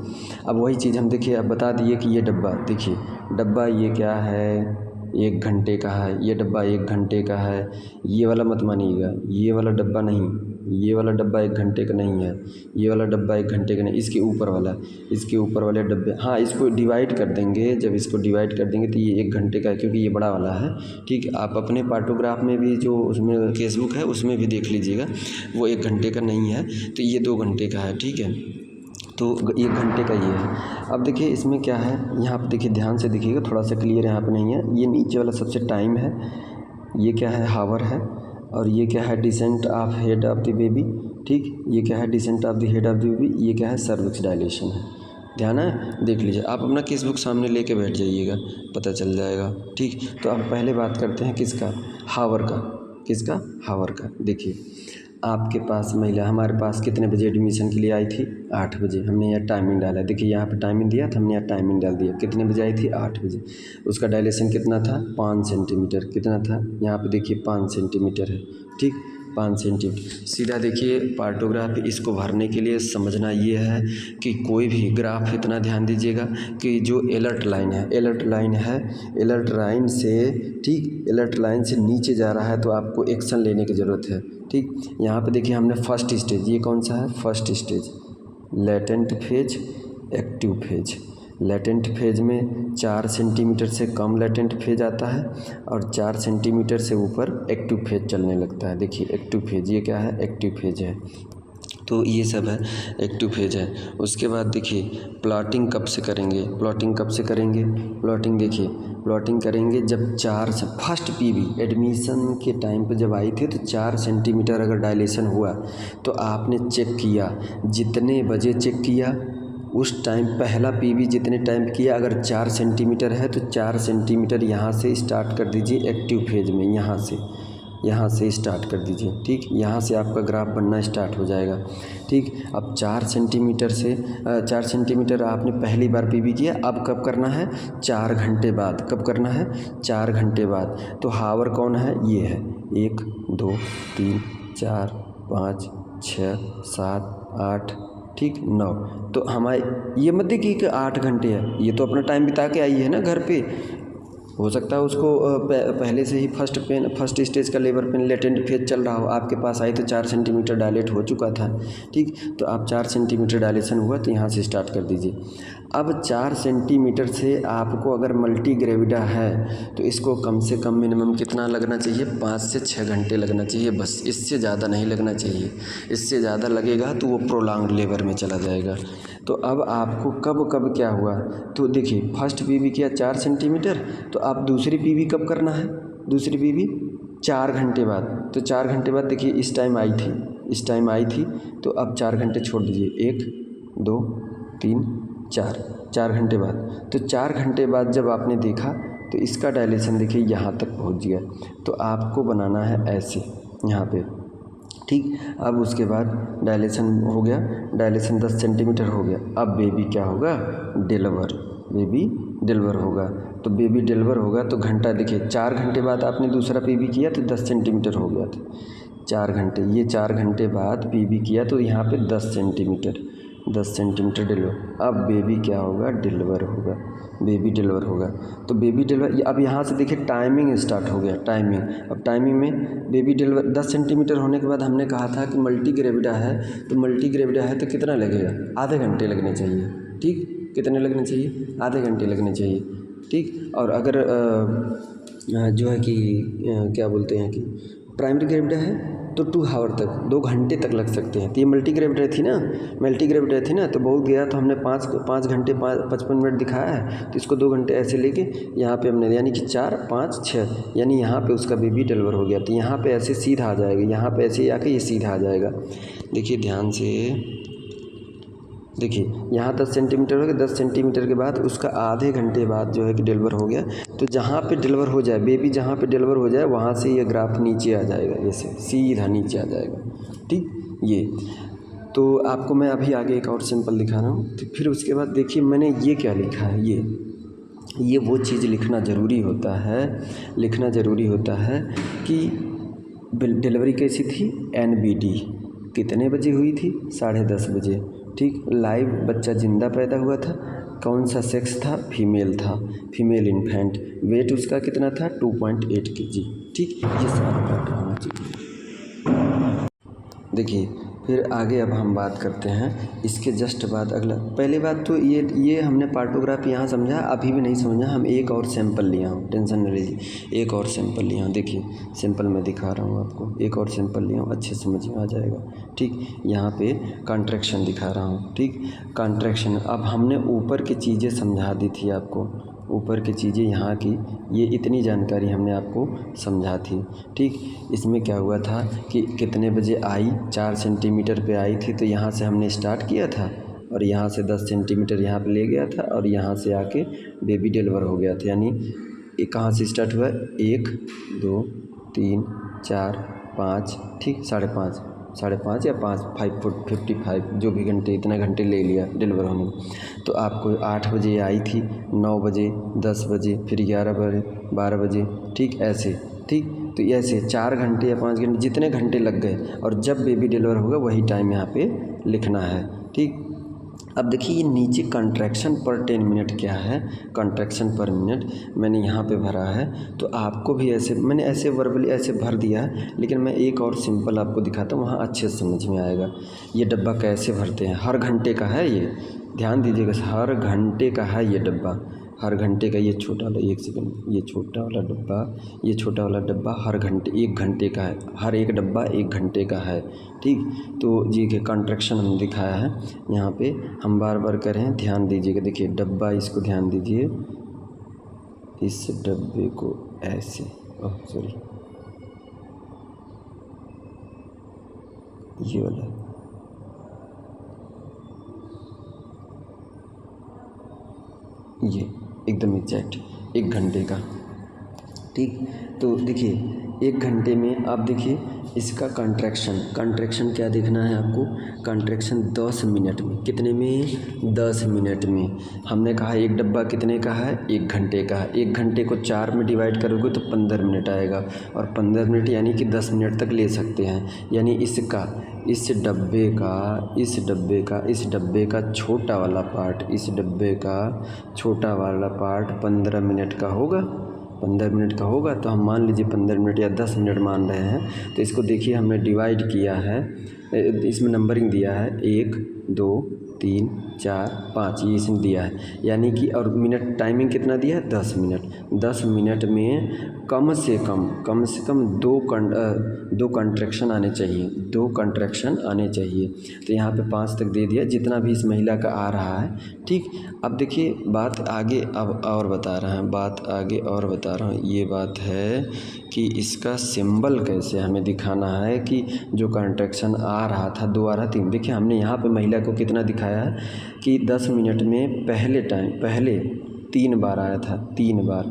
अब वही चीज़ हम देखिए अब बता दिए कि ये डब्बा, देखिए डब्बा ये क्या है, 1 घंटे का है, ये डब्बा 1 घंटे का है। ये वाला मत मानिएगा, ये वाला डब्बा नहीं, ये वाला डब्बा 1 घंटे का नहीं है, ये वाला डब्बा 1 घंटे का नहीं, इसके ऊपर वाला, इसके ऊपर वाले डब्बे, हाँ इसको डिवाइड कर देंगे। जब इसको डिवाइड कर देंगे तो ये 1 घंटे का है क्योंकि ये बड़ा वाला है, ठीक। आप अपने पार्टोग्राफ में भी जो उसमें केसबुक है उसमें भी देख लीजिएगा, वो 1 घंटे का नहीं है, तो ये 2 घंटे का है, ठीक है। तो 1 घंटे का ये है। अब देखिए इसमें क्या है, यहाँ पे देखिए ध्यान से देखिएगा, थोड़ा सा क्लियर यहाँ पे नहीं है। ये नीचे वाला सबसे टाइम है, ये क्या है, हावर है, और ये क्या है, descent of head of the baby, ठीक। ये क्या है, descent of the head of the baby, ये क्या है, सर्विक्स डायलेशन है। ध्यान है, देख लीजिए, आप अपना केसबुक सामने लेके बैठ जाइएगा, पता चल जाएगा, ठीक। तो अब पहले बात करते हैं किसका, हावर का, किसका, हावर का। देखिए आपके पास महिला हमारे पास कितने बजे एडमिशन के लिए आई थी, 8 बजे। हमने यहाँ टाइमिंग डाला, देखिए यहाँ पे टाइमिंग दिया था, हमने यहाँ टाइमिंग डाल दिया। कितने बजे आई थी, 8 बजे। उसका डायलेशन कितना था, 5 सेंटीमीटर, कितना था, यहाँ पे देखिए 5 सेंटीमीटर है, ठीक। 5 सेंटीमीटर। सीधा देखिए पार्टोग्राफ, इसको भरने के लिए समझना ये है कि कोई भी ग्राफ इतना ध्यान दीजिएगा कि जो एलर्ट लाइन है, एलर्ट लाइन से, ठीक, एलर्ट लाइन से नीचे जा रहा है तो आपको एक्शन लेने की ज़रूरत है। ठीक, यहाँ पे देखिए हमने फर्स्ट स्टेज, ये कौन सा है, first stage, latent phase, active phase. Latent phase में 4 सेंटीमीटर से कम लेटेंट फेज आता है और 4 सेंटीमीटर से ऊपर एक्टिव फेज चलने लगता है। देखिए एक्टिव फेज, ये क्या है, एक्टिव फेज है। तो ये सब है, एक्टिव फेज है। उसके बाद देखिए प्लॉटिंग कब से करेंगे, प्लॉटिंग देखिए, प्लॉटिंग करेंगे जब 4 से फर्स्ट पीवी एडमिशन के टाइम पे जब आई थी तो 4 सेंटीमीटर अगर डायलेशन हुआ तो आपने चेक किया, जितने बजे चेक किया उस टाइम पहला पीवी जितने टाइम किया, अगर 4 सेंटीमीटर है तो 4 सेंटीमीटर यहाँ से स्टार्ट कर दीजिए एक्टिव फेज में, यहाँ से स्टार्ट कर दीजिए। ठीक, यहाँ से आपका ग्राफ बनना स्टार्ट हो जाएगा। ठीक, अब 4 सेंटीमीटर आपने पहली बार पीवी किया, अब कब करना है, 4 घंटे बाद। कब करना है, 4 घंटे बाद। तो हावर कौन है, ये है, 1 2 3 4 5 6 7 8, ठीक, 9। तो हमारे ये मत देखिए कि 8 घंटे है, ये तो अपना टाइम बिता के आई है ना घर पे। हो सकता है उसको पहले से ही फर्स्ट स्टेज का लेबर पेन लेटेंट फेज चल रहा हो, आपके पास आई तो 4 सेंटीमीटर डायलेट हो चुका था। ठीक, तो आप 4 सेंटीमीटर डायलेशन हुआ तो यहाँ से स्टार्ट कर दीजिए। अब 4 सेंटीमीटर से आपको अगर मल्टी ग्रेविडा है तो इसको कम से कम मिनिमम कितना लगना चाहिए, 5 से 6 घंटे लगना चाहिए बस, इससे ज़्यादा नहीं लगना चाहिए। इससे ज़्यादा लगेगा तो वो प्रोलॉन्ग्ड लेबर में चला जाएगा। तो अब आपको कब क्या हुआ, तो देखिए फर्स्ट पीवी किया 4 सेंटीमीटर, तो आप दूसरी पीवी कब करना है, दूसरी पीवी 4 घंटे बाद। तो 4 घंटे बाद देखिए इस टाइम आई थी तो अब 4 घंटे छोड़ दीजिए, 1 2 3 4 घंटे बाद। तो 4 घंटे बाद जब आपने देखा तो इसका डायलेशन देखिए यहाँ तक पहुँच गया, तो आपको बनाना है ऐसे यहाँ पे। ठीक, अब उसके बाद डायलेशन हो गया, डायलेशन 10 सेंटीमीटर हो गया। अब बेबी क्या होगा, बेबी डिलीवर होगा। तो बेबी डिलीवर होगा तो घंटा देखिए 4 घंटे बाद आपने दूसरा पीवी किया तो 10 सेंटीमीटर हो गया था, 4 घंटे, ये 4 घंटे बाद पीवी किया तो यहाँ पे 10 सेंटीमीटर डिलीवर। अब बेबी क्या होगा, बेबी डिलीवर होगा। तो बेबी डिलीवर, अब यहाँ से देखिए टाइमिंग स्टार्ट हो गया, अब टाइमिंग में बेबी डिलीवर 10 सेंटीमीटर होने के बाद हमने कहा था कि मल्टी ग्रेविडा है, तो कितना लगेगा, आधे घंटे लगने चाहिए। ठीक, कितने लगने चाहिए, आधे घंटे लगने चाहिए। ठीक, और अगर जो है कि क्या बोलते हैं कि प्राइमरी ग्रेविडा है तो 2 आवर तक, 2 घंटे तक लग सकते हैं। तो ये मल्टी ग्रेविडा थी ना, तो बहुत गया तो हमने 5 घंटे 55 मिनट दिखाया है, तो इसको 2 घंटे ऐसे लेके यहाँ पे हमने, यानी कि 4 5 6, यानी यहाँ पे उसका बेबी डिलीवर हो गया। तो यहाँ पे ऐसे सीधा आ जाएगा, यहाँ पे ऐसे आके ये सीधा आ जाएगा। देखिए ध्यान से देखिए, यहाँ 10 सेंटीमीटर हो गया, 10 सेंटीमीटर के बाद उसका आधे घंटे बाद जो है कि डिलीवर हो गया। तो जहाँ पे डिलीवर हो जाए बेबी, जहाँ पे डिलीवर हो जाए वहाँ से ये ग्राफ नीचे आ जाएगा, ऐसे सीधा नीचे आ जाएगा। ठीक, ये तो आपको मैं अभी आगे एक और सिंपल दिखा रहा हूँ। तो फिर उसके बाद देखिए मैंने ये क्या लिखा है, ये वो चीज़ लिखना ज़रूरी होता है कि डिलीवरी कैसी थी, NBD कितने बजे हुई थी, 10:30 बजे। ठीक, लाइव बच्चा जिंदा पैदा हुआ था, कौन सा सेक्स था, फीमेल इन्फेंट, वेट उसका कितना था, 2.8 kg। ठीक, ये सारा डाटा होना चाहिए। देखिए फिर आगे अब हम बात करते हैं इसके जस्ट बाद अगला। पहली बात तो ये हमने पार्टोग्राफ यहाँ समझा, अभी भी नहीं समझा, हम एक और सैंपल लिया हूँ, टेंशन नहीं लीजिए, एक और सैंपल लिया हूँ। देखिए सैंपल मैं दिखा रहा हूँ आपको, एक और सैंपल लिया हूँ, अच्छे समझ में आ जाएगा। ठीक, यहाँ पे कॉन्ट्रैक्शन दिखा रहा हूँ। ठीक, कॉन्ट्रैक्शन, अब हमने ऊपर की चीज़ें समझा दी थी आपको, ऊपर की चीज़ें यहाँ की, ये इतनी जानकारी हमने आपको समझा थी। ठीक, इसमें क्या हुआ था कि कितने बजे आई, 4 सेंटीमीटर पे आई थी, तो यहाँ से हमने स्टार्ट किया था और यहाँ से 10 सेंटीमीटर यहाँ पे ले गया था और यहाँ से आके बेबी डिलीवर हो गया था। यानी ये कहाँ से स्टार्ट हुआ, 1 2 3 4 5, ठीक, 5.5 या 5:55 जो भी घंटे, इतना घंटे ले लिया डिलीवर होने में। तो आपको 8 बजे आई थी, 9 बजे, 10 बजे, फिर 11 बजे, 12 बजे, ठीक ऐसे। ठीक। तो ऐसे 4 घंटे या 5 घंटे जितने घंटे लग गए और जब बेबी डिलीवर होगा वही टाइम यहाँ पे लिखना है, ठीक। अब देखिए ये नीचे कंट्रैक्शन पर 10 मिनट क्या है, कंट्रैक्शन पर मिनट मैंने यहाँ पे भरा है। तो आपको भी ऐसे मैंने ऐसे वर्बली ऐसे भर दिया है, लेकिन मैं एक और सिंपल आपको दिखाता हूँ, वहाँ अच्छे से समझ में आएगा ये डब्बा कैसे भरते हैं। हर घंटे का है ये, ध्यान दीजिएगा, हर घंटे का है ये डब्बा, हर घंटे का। ये छोटा वाला, एक सेकंड, ये छोटा वाला डब्बा, ये छोटा वाला डब्बा हर घंटे 1 घंटे का है, हर एक डब्बा 1 घंटे का है, ठीक। तो जी के कंट्रैक्शन हम दिखाया है यहाँ पे, हम बार बार कर रहे हैं, ध्यान दीजिएगा। देखिए डब्बा, इसको ध्यान दीजिए, इस डब्बे को ऐसे, ओह सॉरी, ये वाला, ये एकदम एग्जैक्ट 1 घंटे का, ठीक। तो देखिए 1 घंटे में आप देखिए इसका कंट्रैक्शन क्या देखना है आपको, कंट्रैक्शन 10 मिनट में, कितने में, 10 मिनट में। हमने कहा एक डब्बा कितने का है, 1 घंटे का है। 1 घंटे को 4 में डिवाइड करोगे तो 15 मिनट आएगा, और 15 मिनट यानी कि 10 मिनट तक ले सकते हैं। यानी इसका, इस डब्बे का छोटा वाला पार्ट, इस डब्बे का छोटा वाला पार्ट 15 मिनट का होगा, 15 मिनट का होगा। तो हम मान लीजिए 15 मिनट या 10 मिनट मान रहे हैं। तो इसको देखिए हमने डिवाइड किया है, इसमें नंबरिंग दिया है 1 2 3 4 5, ये इसने दिया है, यानी कि, और मिनट टाइमिंग कितना दिया है, 10 मिनट। 10 मिनट में कम से कम 2 कंट्रैक्शन आने चाहिए, 2 कंट्रैक्शन आने चाहिए। तो यहाँ पे 5 तक दे दिया, जितना भी इस महिला का आ रहा है, ठीक। अब देखिए बात आगे अब और बता रहे हैं, बात आगे और बता रहा हूँ। ये बात है कि इसका सिंबल कैसे हमें दिखाना है कि जो कंट्रैक्शन आ रहा था, 2 आ रहा 3। देखिए हमने यहाँ पे महिला को कितना दिखाया है कि 10 मिनट में पहले 3 बार आया था, 3 बार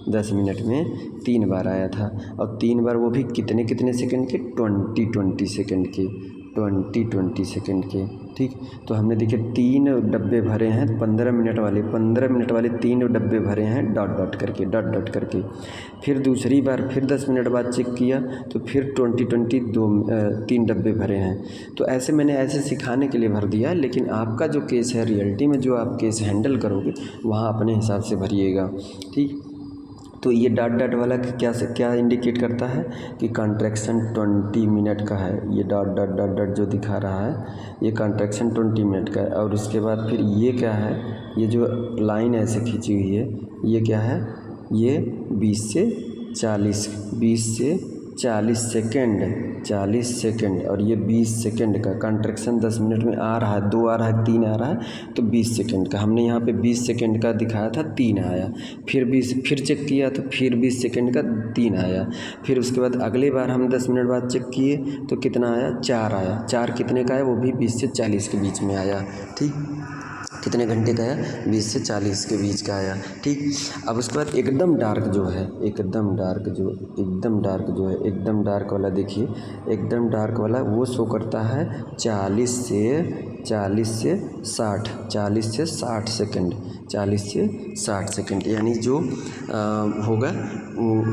10 मिनट में 3 बार आया था, और 3 बार वो भी कितने सेकंड के, 20 सेकंड के, 20 सेकंड के, ठीक। तो हमने देखिए 3 डब्बे भरे हैं 15 मिनट वाले, 3 डब्बे भरे हैं डॉट डॉट करके। फिर दूसरी बार फिर 10 मिनट बाद चेक किया तो फिर 3 डब्बे भरे हैं। तो ऐसे मैंने ऐसे सिखाने के लिए भर दिया, लेकिन आपका जो केस है रियलिटी में जो आप केस हैंडल करोगे वहाँ अपने हिसाब से भरिएगा, ठीक। तो ये डॉट डॉट वाला क्या इंडिकेट करता है कि कंट्रैक्शन 20 मिनट का है। ये डॉट डॉट डॉट डॉट जो दिखा रहा है ये कंट्रैक्शन 20 मिनट का है। और उसके बाद फिर ये क्या है, ये जो लाइन ऐसे खींची हुई है ये क्या है, ये 20 से 40 सेकंड, और ये 20 सेकंड का कंट्रैक्शन 10 मिनट में आ रहा है, 2 आ रहा है, 3 आ रहा है, तो 20 सेकंड का। हमने यहाँ पे 20 सेकंड का दिखाया था, 3 आया। फिर चेक किया तो फिर 20 सेकंड का 3 आया। फिर उसके बाद अगले बार हम 10 मिनट बाद चेक किए तो कितना आया, 4 आया। 4 कितने का है, वो भी 20 से 40 के बीच में आया, ठीक। कितने घंटे का है, 20 से 40 के बीच का आया, ठीक। अब उसके बाद एकदम डार्क डार्क वाला देखिए, एकदम डार्क वाला वो शो करता है 40 से 60 सेकंड, यानी जो होगा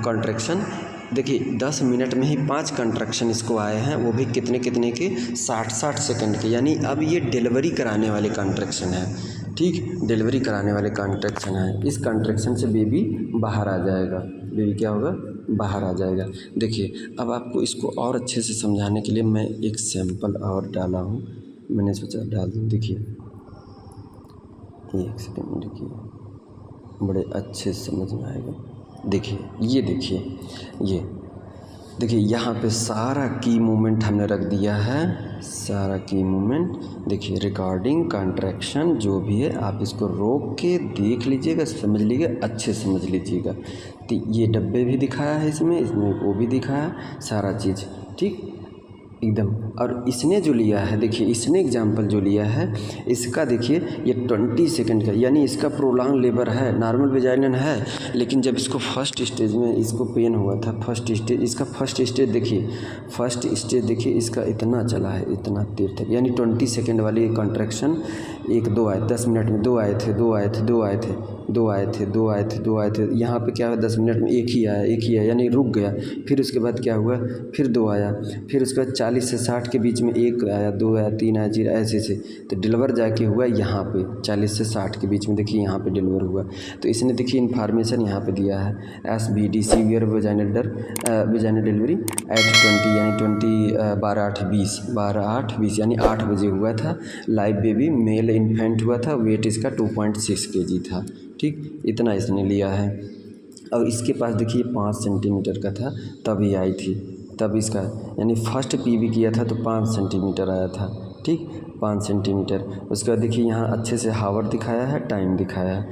कंट्रैक्शन। देखिए 10 मिनट में ही 5 कंट्रैक्शन इसको आए हैं, वो भी कितने के, 60 सेकंड के। यानी अब ये डिलीवरी कराने वाले कंट्रैक्शन है, ठीक, डिलीवरी कराने वाले कंट्रैक्शन है। इस कंट्रैक्शन से बेबी बाहर आ जाएगा, बेबी क्या होगा, बाहर आ जाएगा। देखिए अब आपको इसको और अच्छे से समझाने के लिए मैं एक सैंपल और डाला हूँ, मैंने सोचा डाल दूँ। देखिए एक सेकंड, देखिए बड़े अच्छे से समझ में आएगा। देखिए ये देखिए यहाँ पे सारा की मूवमेंट हमने रख दिया है, सारा की मूवमेंट। देखिए रिकॉर्डिंग कंट्रैक्शन जो भी है आप इसको रोक के देख लीजिएगा, समझ लीजिएगा, अच्छे समझ लीजिएगा। तो ये डब्बे भी दिखाया है इसमें वो भी दिखाया, सारा चीज़, ठीक, एकदम। और इसने जो लिया है, देखिए इसने एग्जाम्पल जो लिया है इसका, देखिए ये 20 सेकंड का, यानी इसका प्रोलॉन्ग लेबर है, नॉर्मल वेजाइनल है। लेकिन जब इसको फर्स्ट स्टेज में इसको पेन हुआ था, फर्स्ट स्टेज देखिए इसका इतना चला है, इतना देर तक, यानी 20 सेकंड वाली कंट्रैक्शन 1 2 आए, 10 मिनट में 2 आए थे, 2 आए थे, 2 आए थे, 2 आए थे, 2 आए थे, 2 आए थे। यहाँ पे क्या हुआ, 10 मिनट में 1 ही आया, 1 ही आया, यानी रुक गया। फिर उसके बाद क्या हुआ, फिर 2 आया, फिर उसके बाद 40 से 60 के बीच में 1 आया, 2 आया, 3 आया, 0 ऐसे से। तो डिलीवर जाके हुआ यहाँ पे 40 से 60 के बीच में, देखिए यहाँ पे डिलीवर हुआ। तो इसने देखिए इन्फॉर्मेशन यहाँ पे दिया है, SVD severe vaginal delivery at 20 यानी 12/8/20 यानी 8 बजे हुआ था। लाइव बेबी मेल इन्फेंट हुआ था, वेट इसका 2.6 kg था। ठीक, इतना इसने लिया है। और इसके पास देखिए 5 सेंटीमीटर का था, तभी आई थी, तब इसका यानी फर्स्ट PV किया था तो 5 सेंटीमीटर आया था। ठीक, 5 सेंटीमीटर। उसके बाद देखिए यहाँ अच्छे से हावर दिखाया है, टाइम दिखाया है।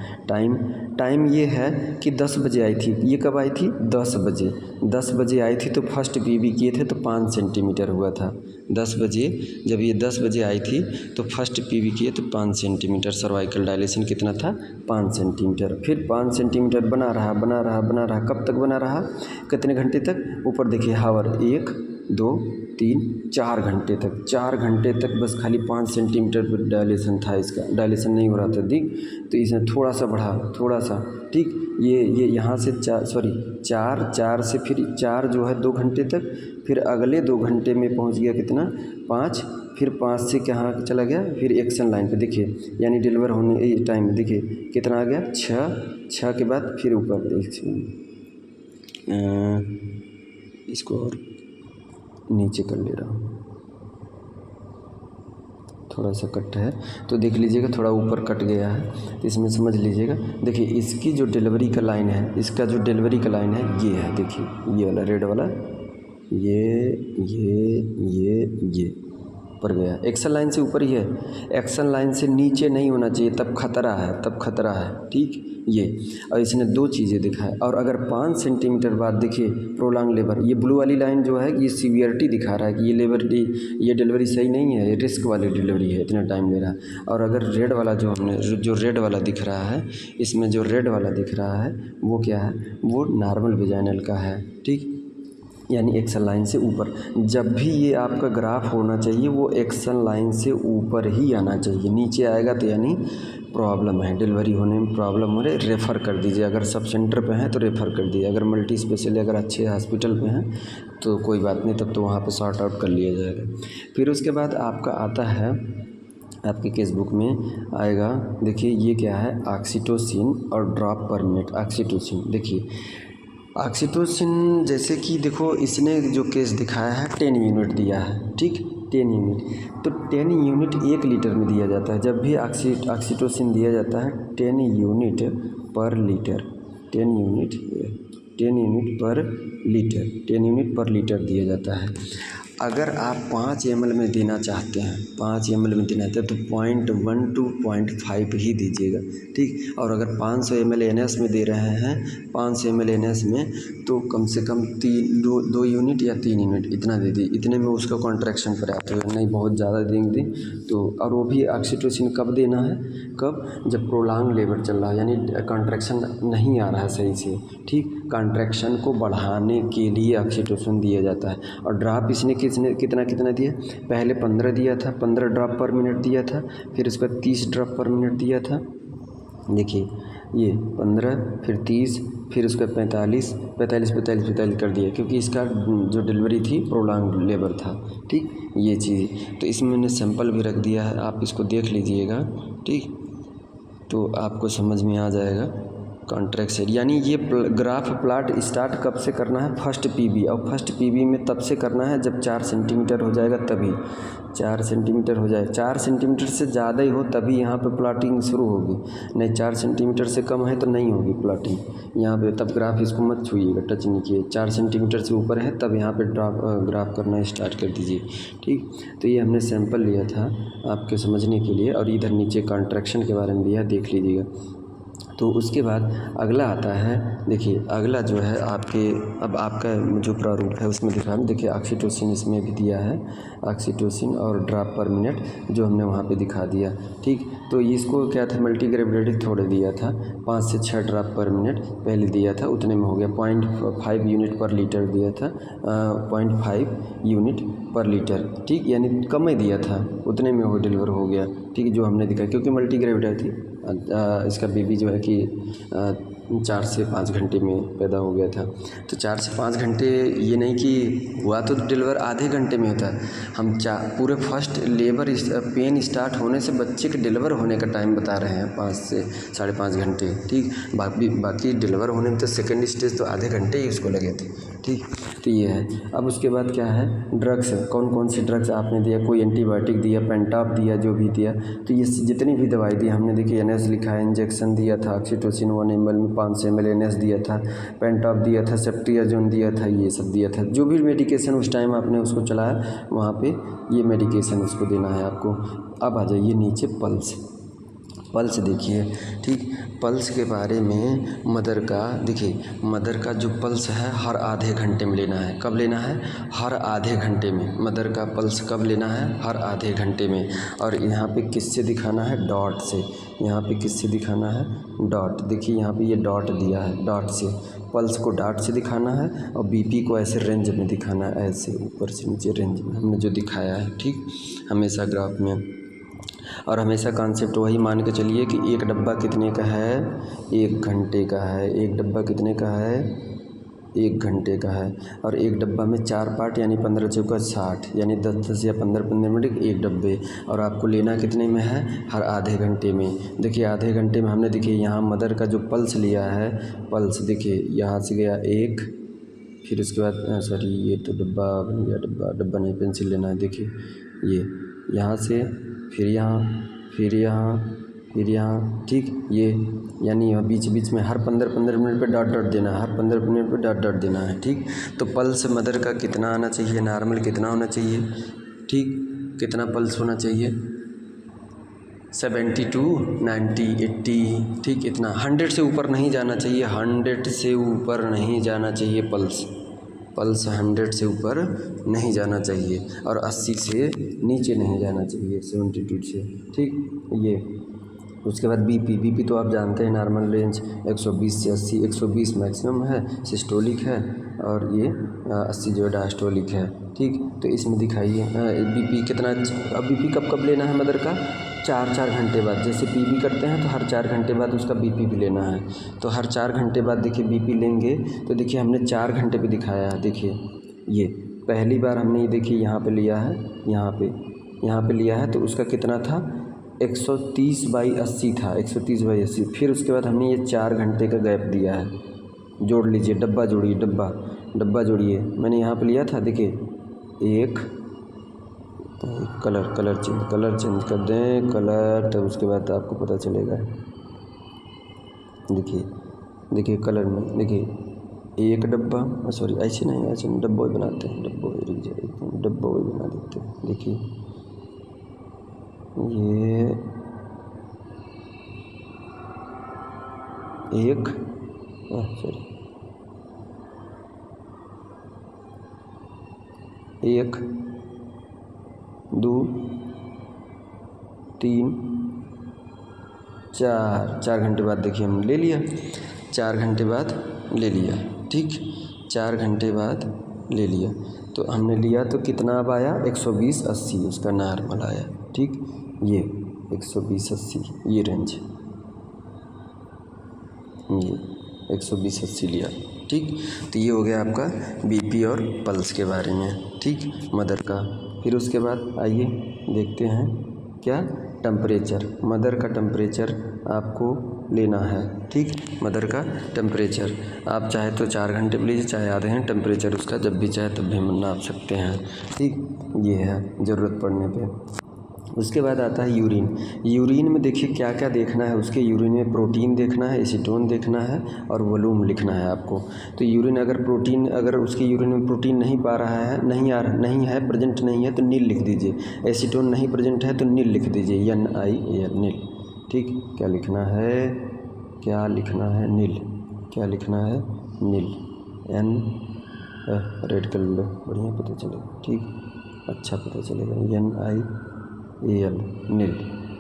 टाइम ये है कि 10 बजे आई थी। ये कब आई थी, 10 बजे। 10 बजे आई थी तो फर्स्ट PV किए थे तो 5 सेंटीमीटर हुआ था। 10 बजे, जब ये 10 बजे आई थी तो फर्स्ट PV किए तो 5 सेंटीमीटर। सर्वाइकल डायलेशन कितना था, 5 सेंटीमीटर। फिर 5 सेंटीमीटर बना रहा। कब तक बना रहा, कितने घंटे तक, ऊपर देखिए हावर, 1 2 3 4 घंटे तक। 4 घंटे तक बस खाली 5 सेंटीमीटर पर डायलेशन था, इसका डायलेशन नहीं हो रहा था, दिख। तो इसने थोड़ा सा बढ़ा, थोड़ा सा। ठीक, ये यहाँ से 4 से फिर 4 जो है 2 घंटे तक, फिर अगले 2 घंटे में पहुँच गया कितना, 5। फिर 5 से कहाँ चला गया, फिर एक्शन लाइन पे देखिए, यानी डिलीवर होने टाइम देखिए कितना आ गया, 6 के बाद फिर ऊपर देखिए, इसको और नीचे कर ले रहा हूँ, थोड़ा सा कट है तो देख लीजिएगा, थोड़ा ऊपर कट गया है तो इसमें समझ लीजिएगा। देखिए इसकी जो डिलीवरी का लाइन है, इसका जो डिलीवरी का लाइन है ये है, देखिए ये वाला रेड वाला, ये ऊपर गया। एक्शन लाइन से ऊपर ही है, एक्शन लाइन से नीचे नहीं होना चाहिए, तब खतरा है। ठीक, ये और इसने 2 चीज़ें दिखाए। और अगर 5 सेंटीमीटर बाद देखिए प्रोलॉन्ग लेबर, ये ब्लू वाली लाइन जो है ये सीवियरिटी दिखा रहा है कि ये डिलीवरी सही नहीं है, ये रिस्क वाली डिलीवरी है, इतना टाइम ले रहा है। और अगर रेड वाला जो रेड वाला दिख रहा है, इसमें जो रेड वाला दिख रहा है वो क्या है, वो नॉर्मल वेजाइनल का है। ठीक, यानी एक्शन लाइन से ऊपर। जब भी ये आपका ग्राफ होना चाहिए वो एक्शन लाइन से ऊपर ही आना चाहिए, नीचे आएगा तो यानी प्रॉब्लम है, डिलीवरी होने में प्रॉब्लम हो रही, रेफ़र कर दीजिए। अगर सब सेंटर पे हैं तो रेफ़र कर दीजिए, अगर मल्टी स्पेशल अगर अच्छे हॉस्पिटल पे हैं तो कोई बात नहीं, तब तो वहाँ पे सॉर्ट आउट कर लिया जाएगा। फिर उसके बाद आपका आता है, आपके केस बुक में आएगा, देखिए ये क्या है, ऑक्सीटोसिन और ड्रॉप पर मिनट ऑक्सीटोसिन। देखिए ऑक्सीटोसिन जैसे कि देखो इसने जो केस दिखाया है 10 यूनिट दिया है। ठीक, 10 यूनिट, तो 10 यूनिट 1 लीटर में दिया जाता है। जब भी ऑक्सीटोसिन दिया जाता है 10 यूनिट पर लीटर, 10 यूनिट पर लीटर दिया जाता है। अगर आप 5 ml में देना चाहते हैं, 5 ml में देना चाहते हैं तो 0.1 to 0.5 ही दीजिएगा। ठीक, और अगर 500 ml NS में दे रहे हैं, 500 ml NS में तो कम से कम 2 यूनिट या 3 यूनिट इतना दे दी, इतने में उसका कॉन्ट्रैक्शन पर्याप्त है, नहीं बहुत ज़्यादा देंगे तो। और वो भी ऑक्सीटोसिन कब देना है, कब, जब प्रोलॉन्ग लेबर चल रहा है, यानी कॉन्ट्रैक्शन नहीं आ रहा है सही से। ठीक, कॉन्ट्रैक्शन को बढ़ाने के लिए ऑक्सीटोसिन दिया जाता है। और ड्रॉप इसने कितना दिया, पहले 15 दिया था, 15 ड्रॉप पर मिनट दिया था, फिर उसका 30 ड्रॉप पर मिनट दिया था। देखिए ये 15, फिर 30, फिर उसका 45 कर दिया, क्योंकि इसका जो डिलीवरी थी प्रोलॉन्ग लेबर था। ठीक, ये चीज़ तो इसमें मैंने सैंपल भी रख दिया है, आप इसको देख लीजिएगा। ठीक, तो आपको समझ में आ जाएगा कॉन्ट्रैक्शन। यानी ये ग्राफ प्लॉट स्टार्ट कब से करना है, फर्स्ट PV, और फर्स्ट PV में तब से करना है जब 4 सेंटीमीटर हो जाएगा, तभी 4 सेंटीमीटर हो जाए। 4 सेंटीमीटर से ज़्यादा ही हो तभी यहाँ पे प्लॉटिंग शुरू होगी, नहीं 4 सेंटीमीटर से कम है तो नहीं होगी प्लॉटिंग यहाँ पे। तब ग्राफ इसको मत छूइएगा, टच नहीं किए। 4 सेंटीमीटर से ऊपर है तब यहाँ पे ग्राफ करना स्टार्ट कर दीजिए। ठीक, तो ये हमने सैंपल लिया था आपके समझने के लिए, और इधर नीचे कॉन्ट्रैक्शन के बारे में दिया, देख लीजिएगा। तो उसके बाद अगला आता है, देखिए अगला जो है आपके, अब आपका जो प्रारूप है उसमें दिखा रहा हूँ। देखिए ऑक्सीटोसिन इसमें भी दिया है, ऑक्सीटोसिन और ड्रॉप पर मिनट जो हमने वहाँ पे दिखा दिया, ठीक। तो इसको क्या था, मल्टीग्रेविडेटिक थोड़े दिया था, 5 से 6 ड्रॉप पर मिनट पहले दिया था, उतने में हो गया। 0.5 यूनिट पर लीटर दिया था, 0.5 यूनिट पर लीटर, ठीक, यानी कम ही दिया था, उतने में वो डिलीवर हो गया, ठीक, जो हमने दिखाया, क्योंकि मल्टीग्रेविडेटिक थी। इसका बेबी जो है कि 4 से 5 घंटे में पैदा हो गया था। तो 4 से 5 घंटे ये नहीं कि हुआ तो डिलीवर आधे घंटे में होता है। हम पूरे फर्स्ट लेबर पेन स्टार्ट होने से बच्चे के डिलीवर होने का टाइम बता रहे हैं 5 से 5.5 घंटे, ठीक। बाकी डिलीवर होने में तो सेकेंड स्टेज तो आधे घंटे ही उसको लगे थे, ठीक। तो ये है। अब उसके बाद क्या है, ड्रग्स, कौन कौन सी ड्रग्स आपने दिया, कोई एंटीबायोटिक दिया, पेंटाप दिया, जो भी दिया, तो ये जितनी भी दवाई दी हमने, देखिए NS लिखा है, इंजेक्शन दिया था, ऑक्सीटोसिन 1 ml में 500 ml NS दिया था, पेंटाप दिया था, सेफ्ट्रियाजोन दिया था, ये सब दिया था। जो भी मेडिकेशन उस टाइम आपने उसको चलाया वहाँ पे ये मेडिकेशन उसको देना है आपको। अब आ जाइए नीचे पल्स देखिए, ठीक। पल्स के बारे में मदर का, देखिए मदर का जो पल्स है हर आधे घंटे में लेना है। कब लेना है, हर आधे घंटे में। मदर का पल्स कब लेना है, हर आधे घंटे में। और यहाँ पे किससे दिखाना है, डॉट से। यहाँ पे किससे दिखाना है, डॉट, देखिए यहाँ पे ये डॉट दिया है, डॉट से पल्स को डॉट से दिखाना है, और बीपी को ऐसे रेंज में दिखाना है, ऐसे ऊपर से नीचे रेंज में हमने जो दिखाया है, ठीक, हमेशा ग्राफ में। और हमेशा कॉन्सेप्ट वही मान के चलिए कि एक डब्बा कितने का है, 1 घंटे का है। एक डब्बा कितने का है, 1 घंटे का है। और एक डब्बा में 4 पार्ट यानी 15 चौका 60, यानी 10-10 या 15-15 मिनट एक डब्बे। और आपको लेना कितने में है, हर आधे घंटे में। देखिए आधे घंटे में हमने, देखिए यहाँ मदर का जो पल्स लिया है, पल्स देखिए यहाँ से गया 1, फिर उसके बाद सॉरी ये तो डब्बा बन गया, डब्बा नहीं, पेंसिल लेना है। देखिए ये यहाँ से, फिर यहाँ, फिर यहाँ, फिर यहाँ, ठीक। ये यानी बीच बीच में हर 15-15 मिनट पे डॉट डॉट देना है, हर 15 मिनट पे डॉट डॉट देना है, ठीक। तो पल्स मदर का कितना आना चाहिए, नॉर्मल कितना होना चाहिए, ठीक, कितना पल्स होना चाहिए, 72, 90, 80, ठीक, इतना। 100 से ऊपर नहीं जाना चाहिए, 100 से ऊपर नहीं जाना चाहिए पल्स 100 से ऊपर नहीं जाना चाहिए, और 80 से नीचे नहीं जाना चाहिए, 72 से, ठीक। ये उसके बाद बीपी तो आप जानते हैं नॉर्मल रेंज 120 से 80, 120 मैक्सिमम है, सिस्टोलिक है, और ये 80 जो डायस्टोलिक है, ठीक। तो इसमें दिखाइए बीपी कितना। अब बीपी कब लेना है मदर का, 4-4 घंटे बाद। जैसे पीबी करते हैं तो हर 4 घंटे बाद उसका बीपी भी लेना है। तो हर 4 घंटे बाद देखिए बीपी लेंगे, तो देखिए हमने 4 घंटे पे दिखाया है। देखिए ये पहली बार हमने ये देखिए यहाँ पे लिया है, यहाँ पे लिया है, तो उसका कितना था, 130/80 था, 130/80। फिर उसके बाद हमने ये 4 घंटे का गैप दिया है। जोड़ लीजिए, डब्बा जोड़िए, डब्बा जोड़िए। मैंने यहाँ पे लिया था, देखिए एक, कलर चेंज कर दें, कलर, तब उसके बाद आपको पता चलेगा। देखिए कलर में, देखिए एक डब्बा, सॉरी ऐसे नहीं, डब्बा ही बनाते हैं, डब्बा ही बना देते हैं। देखिए ये एक, सॉरी 1, 2, 3, 4 घंटे बाद देखिए हमने ले लिया, 4 घंटे बाद ले लिया, ठीक। 4 घंटे बाद ले लिया, तो हमने लिया तो कितना अब आया, 120/80 उसका नॉर्मल आया, ठीक। ये 120/80 ये रेंज, ये 120/80 लिया, ठीक। तो ये हो गया आपका बीपी और पल्स के बारे में, ठीक, मदर का। फिर उसके बाद आइए देखते हैं क्या, टेम्परेचर। मदर का टेम्परेचर आपको लेना है, ठीक। मदर का टेम्परेचर आप चाहे तो 4 घंटे पे लीजिए, चाहे आधे हैं, टेम्परेचर उसका जब भी चाहे तब भी नाप सकते हैं, ठीक। ये है ज़रूरत पड़ने पे। उसके बाद आता है यूरिन में देखिए क्या क्या देखना है उसके। यूरिन में प्रोटीन देखना है, एसीटोन देखना है, और वॉल्यूम लिखना है आपको। तो यूरिन अगर उसके यूरिन में प्रोटीन नहीं पा रहा है, नहीं है, प्रेजेंट नहीं है, तो नील लिख दीजिए। एसीटोन नहीं प्रेजेंट है तो नील लिख दीजिए, NIL नील, ठीक। क्या लिखना है, क्या लिखना है, नील, क्या लिखना है, नील, एन रेड कलर बढ़िया पता चलेगा, ठीक, अच्छा पता चलेगा, NIAL, नील,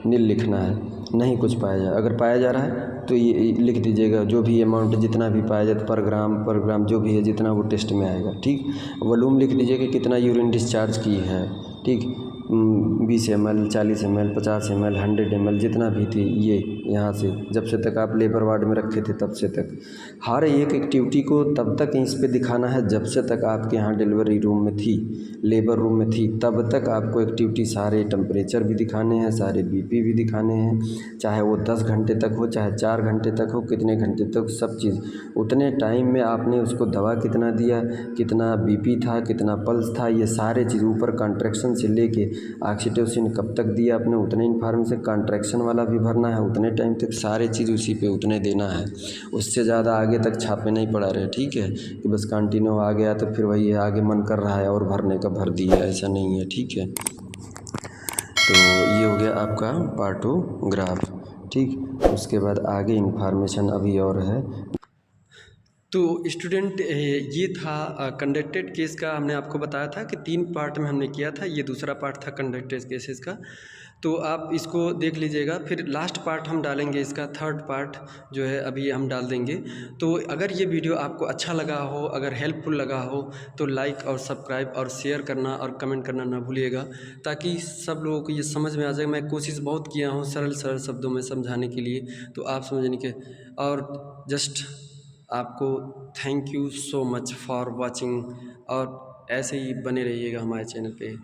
नील लिखना है। नहीं कुछ पाया जाए, अगर पाया जा रहा है तो ये लिख दीजिएगा, जो भी अमाउंट जितना भी पाया जाए पर ग्राम जो भी है जितना वो टेस्ट में आएगा, ठीक। वॉल्यूम लिख दीजिए कि कितना यूरिन डिस्चार्ज की है, ठीक, 20 ml, 40 ml, 50 ml, 100 ml जितना भी थी ये यहाँ से जब से तक आप लेबर वार्ड में रखे थे तब से तक हर एक एक्टिविटी को तब तक इस पे दिखाना है जब से तक आपके यहाँ डिलीवरी रूम में थी, लेबर रूम में थी, तब तक आपको एक्टिविटी सारे टेम्परेचर भी दिखाने हैं, सारे BP भी दिखाने हैं, चाहे वो 10 घंटे तक हो, चाहे 4 घंटे तक हो, कितने घंटे तक, सब चीज़ उतने टाइम में आपने उसको दवा कितना दिया, कितना BP था, कितना पल्स था, ये सारे चीज़ ऊपर कॉन्ट्रैक्शन से लेके ऑक्सीटोसिन कब तक दिया आपने उतने इन्फॉर्मेशन, कॉन्ट्रैक्शन वाला भी भरना है उतने टाइम तक, सारे चीज़ उसी पे उतने देना है, उससे ज़्यादा आगे तक छापे नहीं पड़ा रहे, ठीक है, कि बस कंटिन्यू आ गया तो फिर वही है, आगे मन कर रहा है और भरने का भर दिया, ऐसा नहीं है, ठीक है। तो ये हो गया आपका पार्टोग्राफ, ठीक। उसके बाद आगे इन्फॉर्मेशन अभी और है। तो स्टूडेंट ये था कंडक्टेड केस का, हमने आपको बताया था कि 3 पार्ट में हमने किया था, ये दूसरा पार्ट था कंडक्टेड केसेस का, तो आप इसको देख लीजिएगा। फिर लास्ट पार्ट हम डालेंगे, इसका थर्ड पार्ट जो है अभी हम डाल देंगे। तो अगर ये वीडियो आपको अच्छा लगा हो, अगर हेल्पफुल लगा हो तो लाइक और सब्सक्राइब और शेयर करना और कमेंट करना ना भूलिएगा, ताकि सब लोगों को ये समझ में आ जाए। मैं कोशिश बहुत किया हूँ सरल सरल शब्दों में समझाने के लिए, तो आप समझने के, और जस्ट आपको thank you so much for watching, और ऐसे ही बने रहिएगा हमारे चैनल पे।